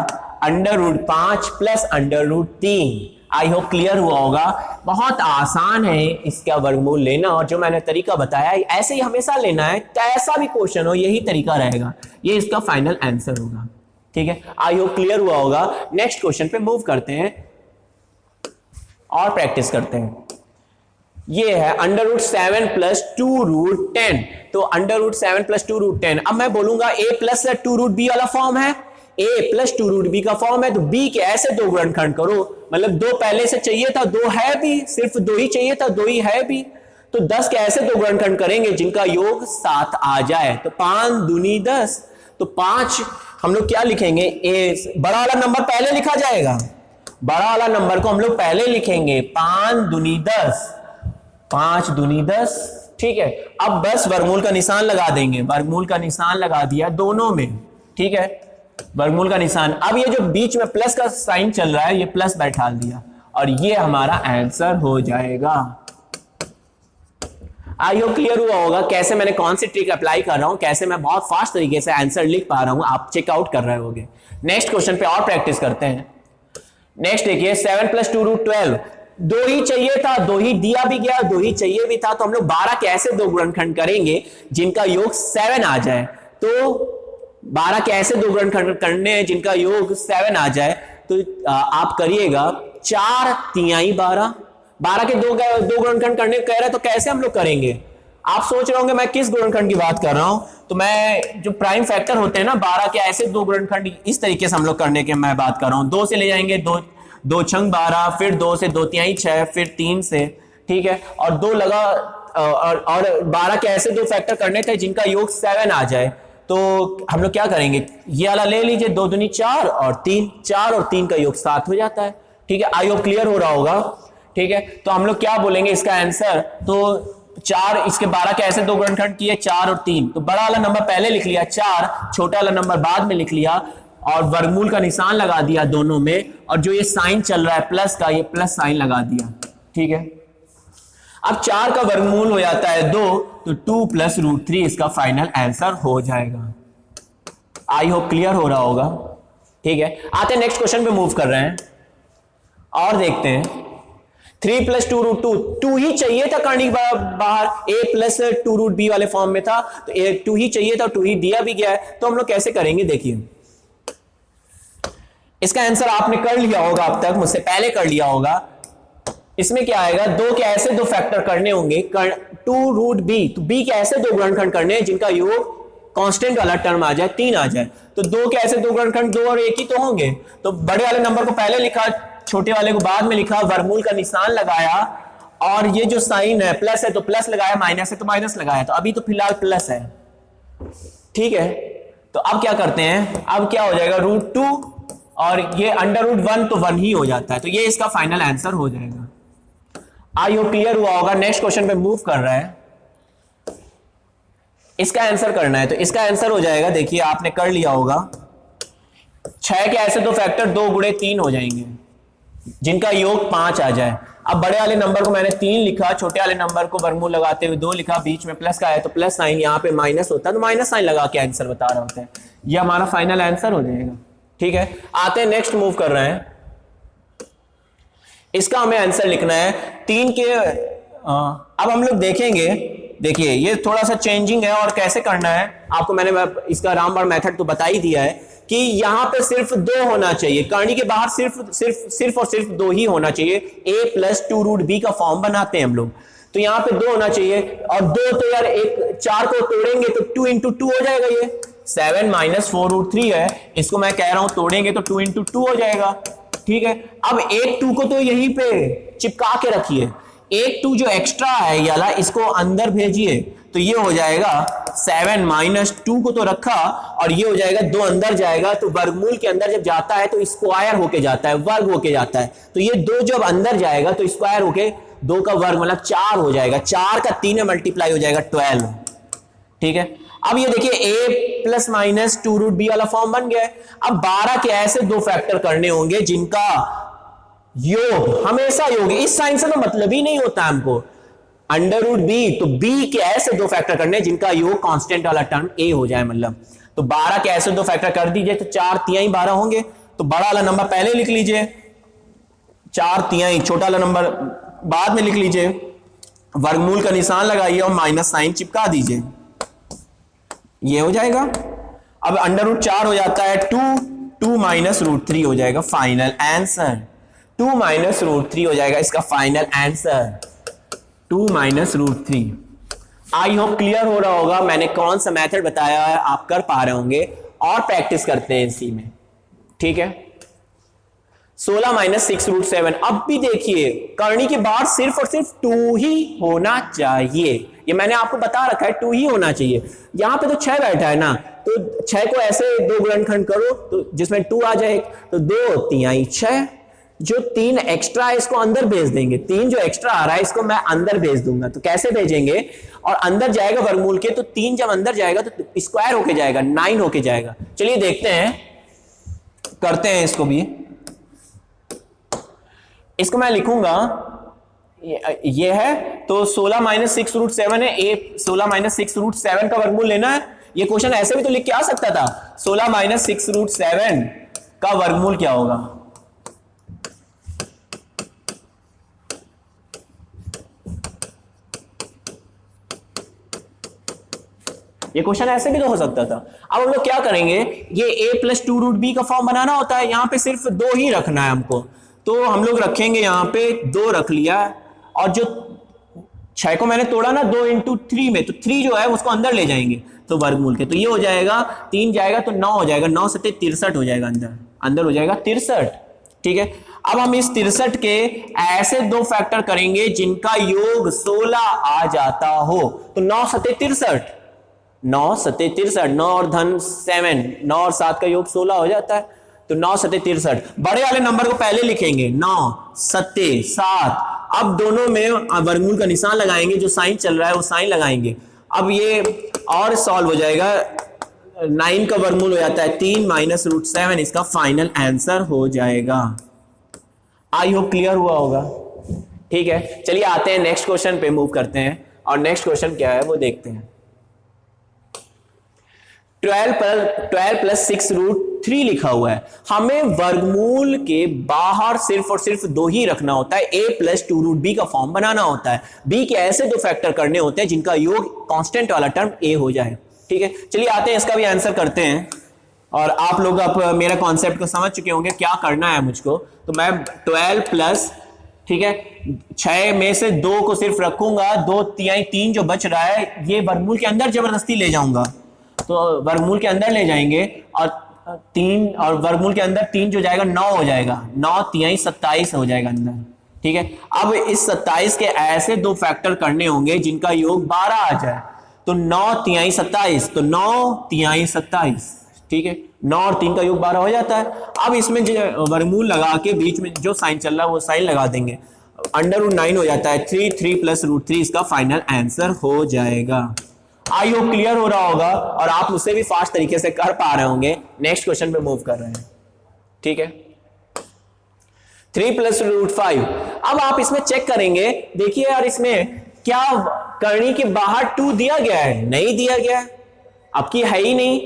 Speaker 1: √5 प्लस √3। आई होप क्लियर हुआ होगा। बहुत आसान है इसका वर्गमूल लेना, और जो मैंने तरीका बताया ऐसे ही हमेशा लेना है, कैसा भी क्वेश्चन हो यही तरीका रहेगा, ये इसका फाइनल आंसर होगा। ठीक है, आई होप क्लियर हुआ होगा। नेक्स्ट क्वेश्चन पे मूव करते हैं और प्रैक्टिस करते हैं। ये है √7 प्लस 2√10, तो √7 प्लस 2√10। अब मैं बोलूंगा a प्लस 2√b वाला फॉर्म है, a प्लस 2√b का फॉर्म है, तो b के ऐसे दो गुणनखंड करो, मतलब दो पहले से चाहिए था, दो है भी, सिर्फ दो ही चाहिए था, दो ही है भी, तो 10 के ऐसे दो गुणनखंड करेंगे जिनका योग 7 आ जाए। तो 5 दूनी 10, तो 5 हम लोग क्या लिखेंगे, बड़ा वाला नंबर पहले लिखा जाएगा, बड़ा वाला नंबर को हम लोग पहले लिखेंगे, 5 दूनी 10, 5 दूनी 10। ठीक है, अब बस वर्गमूल का निशान लगा देंगे, वर्गमूल का निशान लगा दिया दोनों में। ठीक है, वर्गमूल का निशान, अब ये जो बीच में प्लस का साइन चल रहा है ये प्लस बैठा दिया, और ये हमारा आंसर हो जाएगा। आई होप क्लियर हुआ होगा कैसे मैंने कौन सी ट्रिक अप्लाई कर रहा हूं, कैसे मैं बहुत फास्ट तरीके से आंसर लिख पा रहा हूं, आप चेकआउट कर रहे होंगे। नेक्स्ट क्वेश्चन पे और प्रैक्टिस करते हैं। नेक्स्ट देखिए 7 प्लस 2√12, दो ही चाहिए था, दो ही दिया भी गया, दो ही चाहिए भी था, तो हम लोग 12 के ऐसे दो गुणनखंड करेंगे जिनका योग 7 आ जाए। तो 12 के ऐसे दो गुणनखंड करने हैं जिनका योग 7 आ जाए, तो आप करिएगा 4 तिहाई 12, 12 के दो गुणनखंड करने कह रहे हैं, तो कैसे हम लोग करेंगे। आप सोच रहे होंगे मैं किस गुणनखंड की बात कर रहा हूं, तो मैं जो प्राइम फैक्टर होते हैं ना 12 के ऐसे दो गुणनखंड, इस तरीके से हम लोग करने के मैं बात कर रहा हूं। 2 से ले जाएंगे, 2 छंग 12, फिर 2 से 2 तिहाई 6, फिर 3 से। ठीक है, और 2 लगा, और 12 के ऐसे दो फैक्टर करने थे जिनका योग 7 आ जाए, तो हम लोग क्या करेंगे, ये वाला ले लीजिए, 2 दूनी 4 और 3, 4 और 3 का योग 7 हो जाता है। ठीक है, आई होप क्लियर हो रहा होगा। ठीक है, तो हम लोग क्या बोलेंगे इसका आंसर, तो 4, इसके 12 के ऐसे दो गुणनखंड किए 4 और 3, तो बड़ा वाला नंबर पहले लिख लिया 4, छोटा वाला नंबर बाद में लिख लिया, और वर्गमूल का निशान लगा दिया दोनों में, और जो ये साइन चल रहा है प्लस का, ये प्लस साइन लगा दिया। ठीक है, अब 4 का वर्गमूल हो जाता है 2, तो 2 प्लस √3 इसका फाइनल आंसर हो जाएगा। आई होप क्लियर हो रहा होगा। ठीक है, आते हैं नेक्स्ट क्वेश्चन पे मूव कर रहे हैं और देखते हैं। 3 प्लस 2√2, 2 ही चाहिए था करने के बाहर, a प्लस 2√b वाले फॉर्म में था, तो 2 ही चाहिए था, 2 ही दिया भी गया है, तो हम लोग कैसे करेंगे देखिए। इसका आंसर आपने कर लिया होगा, अब तक मुझसे पहले कर लिया होगा। इसमें क्या आएगा, 2 के ऐसे दो फैक्टर करने होंगे, 2√b, तो b के ऐसे दो गुणनखंड करने हैं जिनका योग कांस्टेंट वाला टर्म आ जाए, 3 आ जाए, तो 2 के ऐसे दो गुणनखंड 2 और 1 ही तो होंगे, तो बड़े वाले नंबर को पहले लिखा, छोटे वाले को बाद में लिखा, वर्गमूल का निशान लगाया, और ये जो साइन है प्लस है तो प्लस लगाया, माइनस है तो माइनस लगाया, तो अभी तो फिलहाल प्लस है। ठीक है, तो अब क्या करते हैं, अब क्या हो जाएगा, √2 और ये √1 तो 1 ही हो जाता है, तो ये इसका फाइनल आंसर हो जाएगा। आई होप क्लियर हुआ होगा। नेक्स्ट क्वेश्चन पे मूव कर रहा है, इसका आंसर करना है, तो इसका आंसर हो जाएगा, देखिए आपने कर लिया होगा, 6 के ऐसे दो फैक्टर 2 × 3 हो जाएंगे जिनका योग 5 आ जाए, अब बड़े वाले नंबर को मैंने 3 लिखा, छोटे वाले नंबर को वर्गमूल लगाते हुए 2 लिखा, बीच में प्लस का है तो प्लस साइन, यहाँ पे माइनस होता है तो माइनस साइन लगा के आंसर बता रहे होते हैं। ये हमारा फाइनल आंसर हो जाएगा। ठीक है, आते हैं नेक्स्ट, मूव कर रहे हैं। इसका हमें आंसर लिखना है 3 के अब हम लोग देखेंगे, देखिए ये थोड़ा सा चेंजिंग है और कैसे करना है आपको मैंने इसका रामबाण मेथड तो बता ही दिया है कि यहां पे सिर्फ 2 होना चाहिए, करनी के बाहर सिर्फ और सिर्फ 2 ही होना चाहिए। a प्लस 2√b का फॉर्म बनाते हैं हम लोग, तो यहां पे 2 होना चाहिए और 2 तो यार 4 को तोड़ेंगे तो 2 इंटू 2 हो जाएगा। ये 7 माइनस 4√3 है, इसको मैं कह रहा हूं तोड़ेंगे तो 2 इंटू 2 हो जाएगा। ठीक है, अब एक 2 को तो यहीं पे चिपका के रखिए, एक 2 जो एक्स्ट्रा है ये वाला इसको अंदर भेजिए तो ये हो जाएगा 7 माइनस 2 को तो रखा और ये हो जाएगा 2 अंदर जाएगा तो वर्गमूल के अंदर जब जाता है तो स्क्वायर होके जाता है, वर्ग होके जाता है, तो ये 2 जब अंदर जाएगा तो स्क्वायर होके 2 का वर्ग मतलब 4 हो जाएगा, 4 का 3 में मल्टीप्लाई हो जाएगा 12। ठीक है, अब ये देखिए a प्लस माइनस 2√b वाला फॉर्म बन गया है। अब 12 के ऐसे 2 फैक्टर करने होंगे जिनका योग हमेशा योग, इस साइन से तो मतलब ही नहीं होता हमको, √b तो b के ऐसे 2 फैक्टर करने जिनका योग कांस्टेंट वाला टर्म a हो जाए, मतलब तो 12 के ऐसे 2 फैक्टर कर दीजिए तो 4 तिहाई 12 होंगे, तो बड़ा वाला नंबर पहले लिख लीजिए, 4 तिहाई, छोटा वाला नंबर बाद में लिख लीजिए, वर्गमूल का निशान लगाइए और माइनस साइन चिपका दीजिए, ये हो जाएगा। अब √4 हो जाता है 2 माइनस √3 हो जाएगा फाइनल आंसर, 2 माइनस √3 हो जाएगा इसका final answer, 2 minus √3। I hope clear हो रहा होगा मैंने कौन सा मेथड बताया है, आप कर पा रहे होंगे और प्रैक्टिस करते हैं इसी में। ठीक है, 16 माइनस 6√7, अब भी देखिए करनी के बाद सिर्फ और सिर्फ 2 ही होना चाहिए, ये मैंने आपको बता रखा है 2 ही होना चाहिए। यहां पे तो 6 बैठा है ना, तो 6 को ऐसे 2 गुणनखंड करो तो जिसमें 2 आ जाए, तो 2 तिहाई 6, जो 3 एक्स्ट्रा है इसको अंदर भेज देंगे, 3 जो एक्स्ट्रा आ रहा है इसको मैं अंदर भेज दूंगा, तो कैसे भेजेंगे, और अंदर जाएगा वर्गमूल के, तो 3 जब अंदर जाएगा तो स्क्वायर होके जाएगा, 9 होके जाएगा। चलिए देखते हैं, करते हैं इसको भी, इसको मैं लिखूंगा ये है, तो 16 माइनस 6√7 है, 16 माइनस 6√7 का वर्गमूल लेना है। ये क्वेश्चन ऐसे भी तो लिख के आ सकता था, 16 माइनस 6√7 का वर्गमूल क्या होगा, ये क्वेश्चन ऐसे भी तो हो सकता था। अब हम लोग क्या करेंगे, ये a प्लस 2√b का फॉर्म बनाना होता है, यहां पे सिर्फ 2 ही रखना है हमको, तो हम लोग रखेंगे यहां पे 2 रख लिया, और जो 6 को मैंने तोड़ा ना 2 इंटू 3 में, तो 3 जो है उसको अंदर ले जाएंगे तो वर्गमूल के, तो ये हो जाएगा 3 जाएगा तो 9 हो जाएगा, 9 सत्ते 63 हो जाएगा, अंदर हो जाएगा 63। ठीक है, अब हम इस 63 के ऐसे 2 फैक्टर करेंगे जिनका योग 16 आ जाता हो, तो 9 सत्ते 63, 9 सत्ते 63, 9 और धन 7, 9 और 7 का योग 16 हो जाता है, तो 9 सत्ते 63। बड़े वाले नंबर को पहले लिखेंगे 9 सत्ते 7, अब दोनों में वर्गमूल का निशान लगाएंगे, जो साइन चल रहा है वो साइन लगाएंगे, अब ये और सॉल्व हो जाएगा, 9 का वर्गमूल हो जाता है 3 माइनस √7, इसका फाइनल आंसर हो जाएगा। आई होप क्लियर हुआ होगा। ठीक है, चलिए आते हैं नेक्स्ट क्वेश्चन पे, मूव करते हैं, और नेक्स्ट क्वेश्चन क्या है वो देखते हैं। 12 प्लस 6√3 लिखा हुआ है, हमें वर्गमूल के बाहर सिर्फ और सिर्फ 2 ही रखना होता है, a प्लस 2√b का फॉर्म बनाना होता है, b के ऐसे 2 फैक्टर करने होते हैं जिनका योग कांस्टेंट वाला टर्म a हो जाए। ठीक है, चलिए आते हैं इसका भी आंसर करते हैं, और आप लोग अब मेरा कॉन्सेप्ट को समझ चुके होंगे क्या करना है मुझको, तो मैं 12 प्लस, ठीक है, 6 में से 2 को सिर्फ रखूंगा, 2 तिहाई 3 जो बच रहा है ये वर्गमूल के अंदर जबरदस्ती ले जाऊंगा, तो वर्गमूल के अंदर ले जाएंगे, और 3 और वर्गमूल के अंदर 3 जो जाएगा 9 हो जाएगा, 9 तिहाई 27 हो जाएगा अंदर। ठीक है, अब इस 27 के ऐसे 2 फैक्टर करने होंगे जिनका योग 12 आ जाए, तो 9 तिहाई 27, तो 9 तिहाई 27, ठीक है, 9 और 3 का योग 12 हो जाता है। अब इसमें जो वर्गमूल लगा के बीच में जो साइन चल रहा है वो साइन लगा देंगे, √9 हो जाता है, 3 प्लस √3 इसका फाइनल आंसर हो जाएगा। आई होप क्लियर हो रहा होगा और आप उससे भी फास्ट तरीके से कर पा रहे होंगे। नेक्स्ट क्वेश्चन पे मूव कर रहे हैं। ठीक है, 3 प्लस रूट 5। अब आप इसमें चेक करेंगे, देखिए यार इसमें क्या करनी के बाहर 2 दिया गया है? नहीं दिया गया है, आपकी है ही नहीं।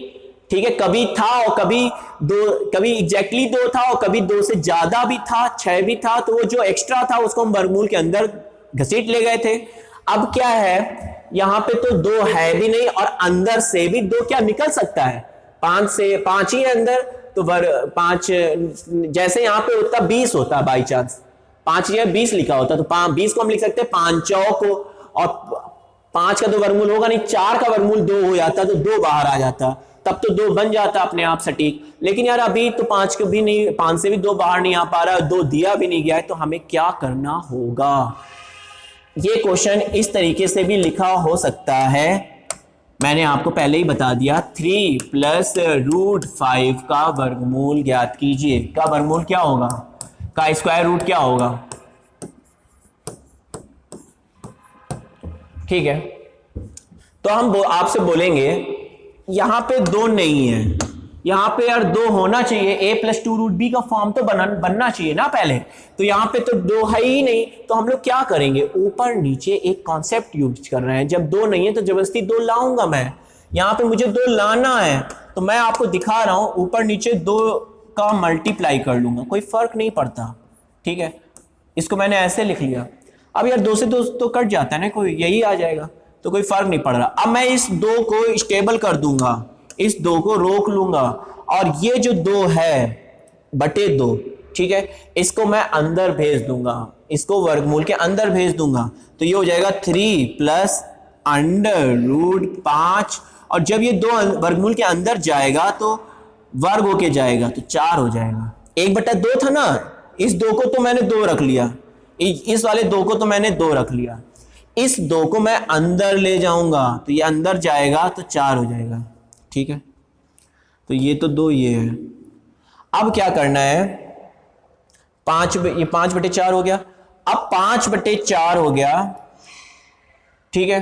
Speaker 1: ठीक है, कभी था और कभी दो, कभी एग्जैक्टली 2 था और कभी 2 से ज्यादा भी था, 6 भी था, तो वो जो एक्स्ट्रा था उसको हम वर्गमूल के अंदर घसीट ले गए थे। अब क्या है, यहां पे तो 2 है भी नहीं और अंदर से भी 2 क्या निकल सकता है? 5 से 5 ही है अंदर, तो 5 जैसे यहां पे होता 20 होता बाई चांस, 5 या 20 लिखा होता, तो 20 को हम लिख सकते हैं 5 चौक को, और 5 का तो वर्गमूल होगा नहीं, 4 का वर्गमूल 2 हो जाता तो 2 बाहर आ जाता, तब तो 2 बन जाता अपने आप सटीक। लेकिन यार अभी तो 5 को भी नहीं, 5 से भी 2 बाहर नहीं आ पा रहा, 2 दिया भी नहीं गया है, तो हमें क्या करना होगा? ये क्वेश्चन इस तरीके से भी लिखा हो सकता है, मैंने आपको पहले ही बता दिया। 3 प्लस रूट 5 का वर्गमूल ज्ञात कीजिए। का वर्गमूल क्या होगा? का स्क्वायर रूट क्या होगा? ठीक है, तो हम आपसे बोलेंगे यहां पे 2 नहीं है, यहां पे यार 2 होना चाहिए, a प्लस 2 रूट बी का फॉर्म तो बनना चाहिए ना पहले, तो यहां पे तो 2 है ही नहीं, तो हम लोग क्या करेंगे? ऊपर नीचे एक कॉन्सेप्ट यूज कर रहे हैं, जब 2 नहीं है तो जबरदस्ती 2 लाऊंगा मैं, यहां पे मुझे 2 लाना है, तो मैं आपको दिखा रहा हूं ऊपर नीचे 2 का मल्टीप्लाई कर लूंगा, कोई फर्क नहीं पड़ता। ठीक है, इसको मैंने ऐसे लिख लिया। अब यार 2 से 2 तो कट जाता है ना, कोई यही आ जाएगा, तो कोई फर्क नहीं पड़ रहा। अब मैं इस 2 को स्टेबल कर दूंगा, इस 2 को रोक लूंगा, और ये जो 2 है बटे 2, ठीक है, इसको मैं अंदर भेज दूंगा, इसको वर्गमूल के अंदर भेज दूंगा, तो ये हो जाएगा 3 प्लस अंडर रूट 5, और जब ये 2 वर्गमूल के अंदर जाएगा तो वर्ग होके जाएगा, तो 4 हो जाएगा। 1/2 था ना, इस 2 को तो मैंने 2 रख लिया, इस वाले 2 को तो मैंने 2 रख लिया, इस 2 को मैं अंदर ले जाऊंगा, तो ये अंदर जाएगा तो 4 हो जाएगा। ठीक है, तो ये तो 2 ये है। अब क्या करना है, 5, ये 5/4 हो गया। अब 5/4 हो गया, ठीक है,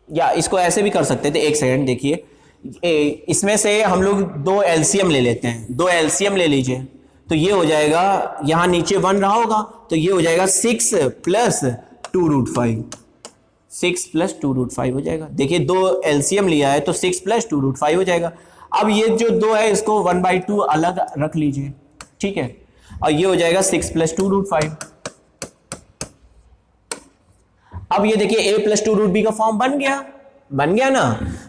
Speaker 1: या इसको ऐसे भी कर सकते थे, एक सेकंड देखिए, इसमें से हम लोग 2 एलसीएम ले लेते हैं, 2 एलसीएम ले लीजिए, तो ये हो जाएगा, यहां नीचे 1 रहा होगा, तो ये हो जाएगा 6 प्लस 2 रूट 5, 6 प्लस 2 रूट 5 हो जाएगा। देखिए 2 एलसीएम लिया है तो 6 प्लस 2 रूट 5 हो जाएगा। अब ये जो 2 है इसको 1/2 अलग रख लीजिए, ठीक है, और ये हो जाएगा 6 प्लस 2 रूट 5। अब ये देखिए a प्लस 2 रूट बी का फॉर्म बन गया ना,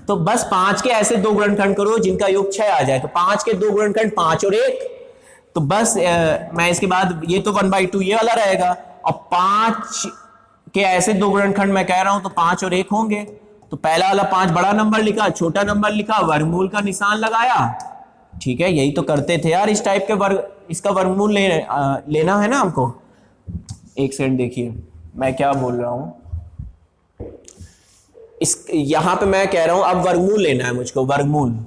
Speaker 1: तो बस 5 के ऐसे 2 गुणनखंड करो जिनका योग 6 आ जाए, तो 5 के 2 गुणनखंड 5 और 1, तो बस मैं इसके बाद ये तो 1/2 ये वाला रहेगा, और 5 के ऐसे 2 गुणनखंड मैं कह रहा हूं तो 5 और 1 होंगे, तो पहला वाला 5 बड़ा नंबर लिखा, छोटा नंबर लिखा, वर्गमूल का निशान लगाया। ठीक है, यही तो करते थे यार, इस टाइप के इसका वर्गमूल लेना है ना हमको। एक सेकंड देखिए मैं क्या बोल रहा हूं, यहां पे मैं कह रहा हूं अब वर्गमूल लेना है मुझको, वर्गमूल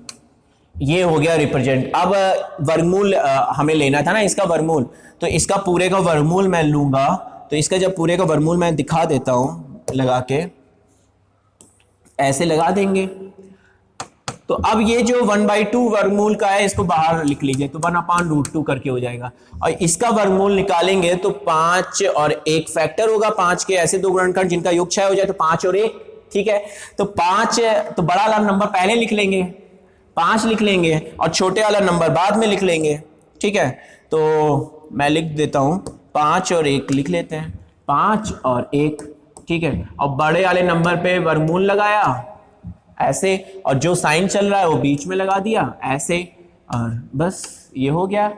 Speaker 1: ये हो गया रिप्रेजेंट। अब वर्गमूल हमें लेना था ना इसका वर्गमूल, तो इसका पूरे का वर्गमूल मैं लूंगा, तो इसका जब पूरे का वर्गमूल मैं दिखा देता हूं लगा के, ऐसे लगा देंगे, तो अब ये जो 1/2 वर्गमूल का है इसको बाहर लिख लीजिए, तो 1/√2 करके हो जाएगा, और इसका वर्गमूल निकालेंगे तो 5 और 1 फैक्टर होगा, 5 के ऐसे 2 गुणनखंड जिनका योग 6 हो जाए, तो 5 और 1, ठीक है, तो 5 तो बड़ा वाला नंबर पहले लिख लेंगे, 5 लिख लेंगे, और छोटे वाला नंबर बाद में लिख लेंगे। ठीक है, तो मैं लिख देता हूं 5 और 1 लिख लेते हैं, 5 और 1, ठीक है, और बड़े वाले नंबर पे वर्गमूल लगाया ऐसे, और जो साइन चल रहा है वो बीच में लगा दिया ऐसे, और बस ये हो गया,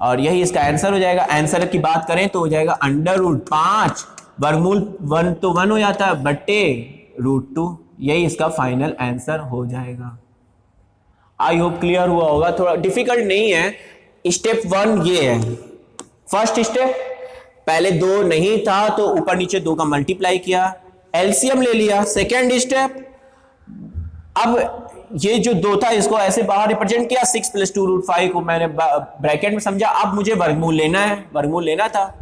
Speaker 1: और यही इसका आंसर हो जाएगा। आंसर की बात करें तो हो जाएगा √5, वर्गमूल 1 तो 1 हो जाता है बटे √2, यही इसका फाइनल आंसर हो जाएगा। आई होप क्लियर हुआ होगा, थोड़ा डिफिकल्ट नहीं है। स्टेप 1 ये है, फर्स्ट स्टेप, पहले 2 नहीं था तो ऊपर नीचे 2 का मल्टीप्लाई किया, एलसीएम ले लिया। सेकेंड स्टेप, अब ये जो 2 था इसको ऐसे बाहर रिप्रेजेंट किया, 6 प्लस 2 रूट 5 को मैंने ब्रैकेट में समझा, अब मुझे वर्गमूल लेना है, वर्गमूल लेना था,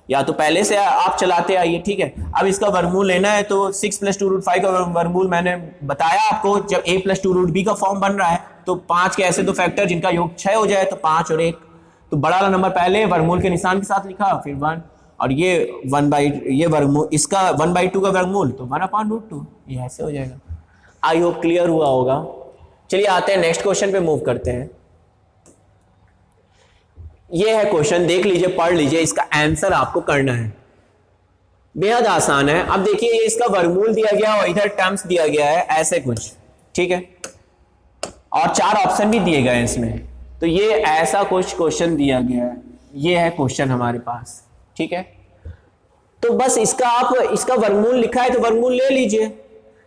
Speaker 1: या तो पहले से आप चलाते आइए, ठीक है, अब इसका वर्गमूल लेना है, तो 6 प्लस 2 रूट 5 का वर्गमूल मैंने बताया आपको, जब a प्लस 2 रूट बी का फॉर्म बन रहा है तो 5 के ऐसे 2 फैक्टर जिनका योग 6 हो जाए, तो 5 और 1, तो बड़ा वाला नंबर पहले वर्गमूल के निशान के साथ लिखा, फिर 1, और ये 1/, ये वर्गमूल, इसका 1/2 का वर्गमूल तो 1/√2, ये ऐसे हो जाएगा। आई होप क्लियर हुआ होगा। चलिए आते हैं नेक्स्ट क्वेश्चन पे मूव करते हैं। ये है क्वेश्चन, देख लीजिए, पढ़ लीजिए, इसका आंसर आपको करना है, बेहद आसान है। अब देखिए इसका वर्गमूल दिया गया और इधर टर्म्स दिया गया है ऐसे कुछ, ठीक है, और 4 ऑप्शन भी दिए गए हैं इसमें। तो ये ऐसा कुछ क्वेश्चन दिया गया है, ये है क्वेश्चन हमारे पास, ठीक है। तो बस इसका आप इसका वर्गमूल लिखा है तो वर्गमूल ले लीजिए।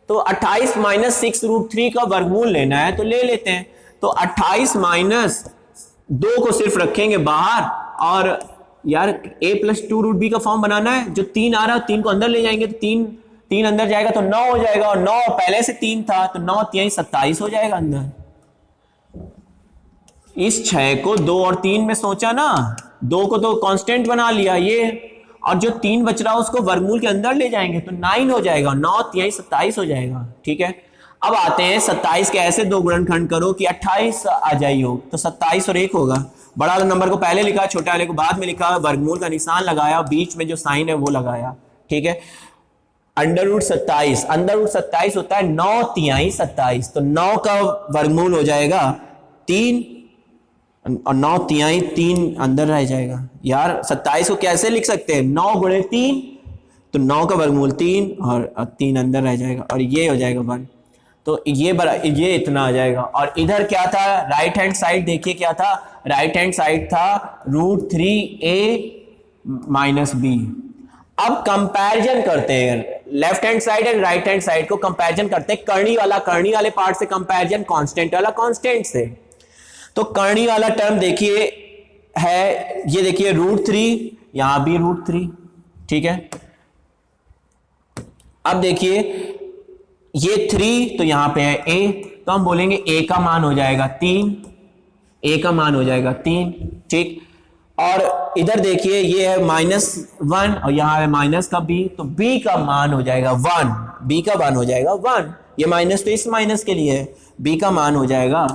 Speaker 1: तो 28 - 6√3 का वर्गमूल लेना है तो ले लेते हैं। तो 28 - 2 को सिर्फ रखेंगे बाहर, और यार a + 2√b का फॉर्म बनाना है। जो 3 आ रहा है 3 को अंदर ले जाएंगे तो 3 अंदर जाएगा तो 9 हो जाएगा, और 9 पहले से 3 था तो 9 × 3 = 27 हो जाएगा अंदर। इस 6 को 2 और 3 में सोचा ना, 2 को तो कांस्टेंट बना लिया ये, और जो 3 बच रहा है उसको वर्गमूल के अंदर ले जाएंगे तो 9 हो जाएगा, 9 × 3 = 27 हो जाएगा, ठीक है। अब आते हैं 27 के ऐसे 2 गुणनखंड करो कि 28 आ जाइए, तो 27 और 1 होगा। बड़ा वाले नंबर को पहले लिखा, छोटे वाले को बाद में लिखा, वर्गमूल का निशान लगाया, बीच में जो साइन है वो लगाया, ठीक है। √27, √27 होता है 9 × 3 = 27, तो 9 का वर्गमूल हो जाएगा 3, और 9 × 3 = 3 अंदर रह जाएगा। यार 27 को कैसे लिख सकते हैं, 9 × 3, तो 9 का वर्गमूल 3 और 3 अंदर रह जाएगा, और ये हो जाएगा 1। तो ये इतना आ जाएगा। और इधर क्या था, राइट हैंड साइड देखिए क्या था, राइट हैंड साइड था √3a - b। अब कंपैरिजन करते हैं, left hand side and right hand side को कंपैरिजन करते हैं, करनी वाले पार्ट से कंपैरिजन, कांस्टेंट वाला कांस्टेंट से। तो करनी वाला टर्म देखिए है, ये देखिए √3, यहां भी √3, ठीक है। अब देखिए ये 3 तो यहां पे है a, तो हम बोलेंगे a का मान हो जाएगा 3, a का मान हो जाएगा 3, ठीक। और इधर देखिए ये है -1 और यहां है माइनस का b, तो b का मान हो जाएगा 1, b का मान हो जाएगा 1, ये माइनस तो इस माइनस के लिए है, b का मान हो जाएगा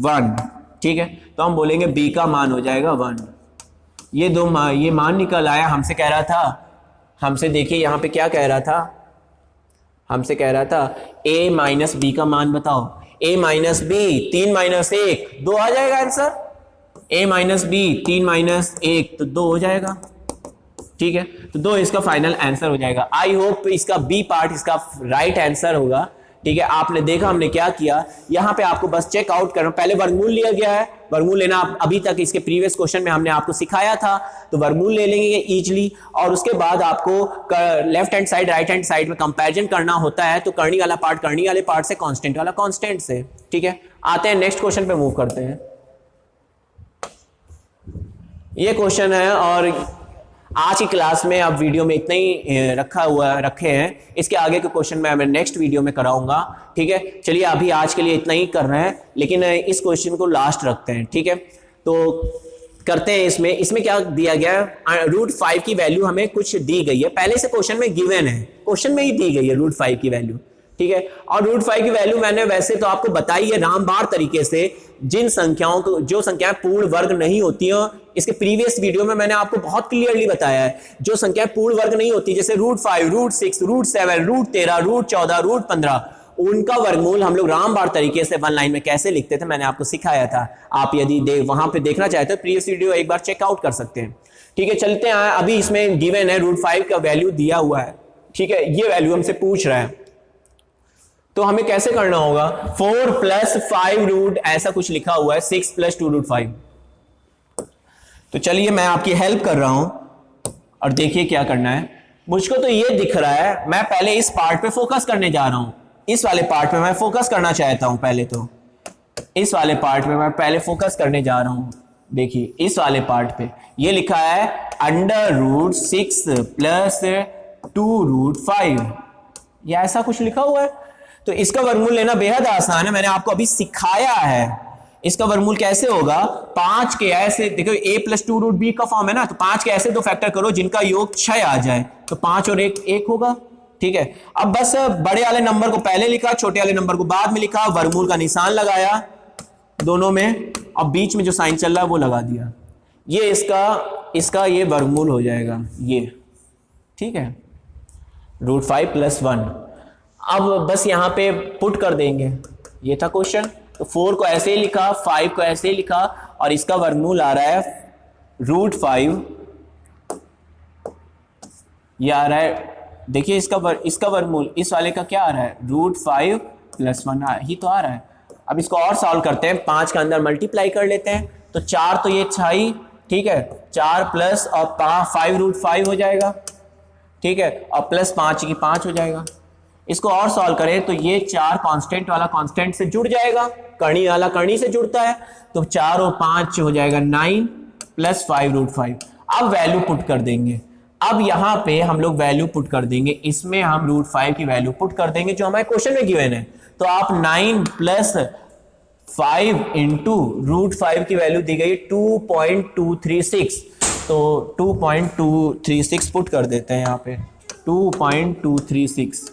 Speaker 1: 1, ठीक है। तो हम बोलेंगे b का मान हो जाएगा 1। ये मान निकल आया। हमसे कह रहा था, हमसे देखिए यहां पे क्या कह रहा था, हमसे कह रहा था a - b का मान बताओ। a - b 3 - 1 2 आ जाएगा आंसर, a - b 3 - 1 तो 2 हो जाएगा, ठीक है। तो 2 इसका फाइनल आंसर हो जाएगा। आई होप इसका बी पार्ट इसका राइट आंसर होगा, ठीक है। आपने देखा हमने क्या किया, यहां पे आपको बस चेक आउट करना, पहले वर्गमूल लिया गया है, वर्गमूल लेना अभी तक इसके प्रीवियस क्वेश्चन में हमने आपको सिखाया था, तो वर्गमूल ले लेंगे इजीली, और उसके बाद आपको left hand side right hand side में कंपैरिजन करना होता है, तो करनी वाला पार्ट करनी वाले पार्ट से, कांस्टेंट वाला कांस्टेंट से, ठीक है। आते हैं नेक्स्ट क्वेश्चन पे मूव करते हैं। ये क्वेश्चन है, और आज की क्लास में अब वीडियो में इतना ही रखे हैं, इसके आगे के क्वेश्चन मैं नेक्स्ट वीडियो में कराऊंगा, ठीक है। चलिए अभी आज के लिए इतना ही कर रहे हैं, लेकिन इस क्वेश्चन को लास्ट रखते हैं, ठीक है। तो करते हैं इसमें क्या दिया गया है, √5 की वैल्यू हमें कुछ दी गई है, पहले से क्वेश्चन में गिवन है, क्वेश्चन में ही दी गई है √5 की वैल्यू, ठीक है। और √5 की वैल्यू मैंने वैसे तो आपको बताई है रामबाण तरीके से, जिन संख्याओं को, जो संख्याएं पूर्ण वर्ग नहीं होती हैं, इसके प्रीवियस वीडियो में मैंने आपको बहुत क्लियरली बताया है, जो संख्याएं पूर्ण वर्ग नहीं होती, जैसे √5, √6, √7, √13, √14, √15, उनका वर्गमूल हम लोग रामबाण तरीके से 1 लाइन में कैसे लिखते थे मैंने आपको सिखाया था। आप यदि वहां पे देखना चाहते हो प्रीवियस वीडियो एक बार चेकआउट कर सकते हैं, ठीक है। चलते हैं, अभी इसमें गिवन है √5 का वैल्यू दिया हुआ है, ठीक है, ये वैल्यू हमसे पूछ रहा है, तो हमें कैसे करना होगा, 4 + 5 ऐसा कुछ लिखा हुआ है, 6 + 2√5। तो चलिए मैं आपकी हेल्प कर रहा हूं और देखिए क्या करना है। मुझको तो ये दिख रहा है, मैं पहले इस पार्ट पे फोकस करने जा रहा हूं, इस वाले पार्ट पे मैं फोकस करना चाहता हूं, पहले तो इस वाले पार्ट पे मैं पहले फोकस करने जा रहा हूं। देखिए इस वाले पार्ट पे ये लिखा है √6 + 2√5, ये ऐसा कुछ लिखा हुआ है। तो इसका वर्गमूल लेना बेहद आसान है, मैंने आपको अभी सिखाया है। इसका वर्गमूल कैसे होगा, 5 के ऐसे, देखो a + 2√b का फॉर्म है ना, तो 5 के ऐसे 2 फैक्टर करो जिनका योग 6 आ जाए, तो 5 और 1 होगा, ठीक है। अब बस बड़े वाले नंबर को पहले लिखा, छोटे वाले नंबर को बाद में लिखा, वर्गमूल का निशान लगाया दोनों में, और बीच में जो साइन चल रहा है वो लगा दिया। ये इसका ये वर्गमूल हो जाएगा ये, ठीक है, √5 + 1। अब बस यहाँ पे पुट कर देंगे, ये था क्वेश्चन। तो 4 को ऐसे ही लिखा, 5 को ऐसे ही लिखा, और इसका वर्गमूल आ रहा है √5, ये आ रहा है, देखिए इसका वर्गमूल इस वाले का क्या आ रहा है, √5 + 1 ही तो आ रहा है। अब इसको और सॉल्व करते हैं, 5 का अंदर मल्टीप्लाई कर लेते हैं, तो 4 तो ये 6 ही, ठीक है, 4 प्लस और 5 √5 हो जाएगा, ठीक है, और प्लस 5 की 5 हो जाएगा। इसको और सॉल्व करें तो ये 4 कांस्टेंट वाला कांस्टेंट से जुड़ जाएगा, कर्णी वाला कर्णी से जुड़ता है, तो 4 और 5 हो जाएगा 9 + 5 √5। अब वैल्यू पुट कर देंगे, अब यहां पे हम लोग वैल्यू पुट कर देंगे, इसमें हम √5 की वैल्यू पुट कर देंगे जो हमारे क्वेश्चन में गिवन है। तो आप 9 + 5 इंटू √5 की वैल्यू दी गई 2.236, तो 2.236 पुट कर देते हैं यहाँ पे, 2.236,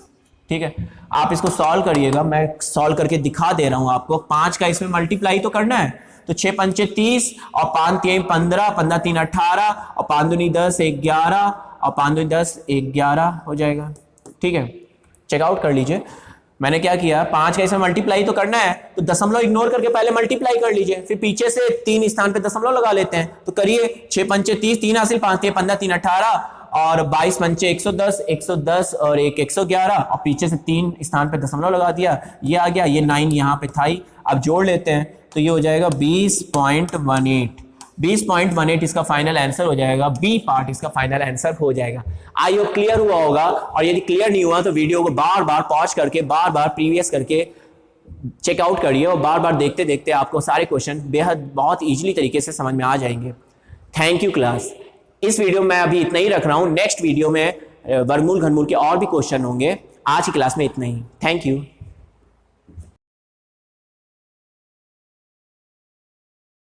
Speaker 1: ठीक है। आप इसको सॉल्व करिएगा, मैं सॉल्व करके दिखा दे रहा हूं आपको। 5 का इसमें मल्टीप्लाई तो करना है, तो 6 × 5 = 30 और 5 × 3 = 15, 15 × 3 = 18 और 5 × 2 = 10, 11 और 5 × 2 = 10, 11 हो जाएगा, ठीक है। चेकआउट कर लीजिए, मैंने क्या किया, 5 का इसमें मल्टीप्लाई तो करना है, तो दशमलव इग्नोर करके पहले मल्टीप्लाई कर लीजिए, फिर पीछे से 3 स्थान पे दशमलव लगा लेते हैं। तो करिए, 6 × 5 = 30, 3 हासिल, 5 × 3 = 15, 3 × 18 और 22 × 5 = 110, 110 और 1 111 और पीछे से 3 स्थान पे दशमलव लगा दिया, ये आ गया, ये 9 यहाँ पे था ही। अब जोड़ लेते हैं तो ये हो जाएगा 20.18, 20.18 इसका फाइनल आंसर हो जाएगा, बी पार्ट इसका फाइनल आंसर हो जाएगा। आई होप क्लियर हुआ होगा, और यदि क्लियर नहीं हुआ तो वीडियो को बार बार पॉज करके बार बार प्रीवियस करके चेकआउट करिए, और बार बार देखते देखते आपको सारे क्वेश्चन बेहद बहुत ईजिली तरीके से समझ में आ जाएंगे। Thank you class. इस वीडियो में अभी इतना ही रख रहा हूं, नेक्स्ट वीडियो में वर्गमूल घनमूल के और भी क्वेश्चन होंगे। आज की क्लास में इतना ही, थैंक यू।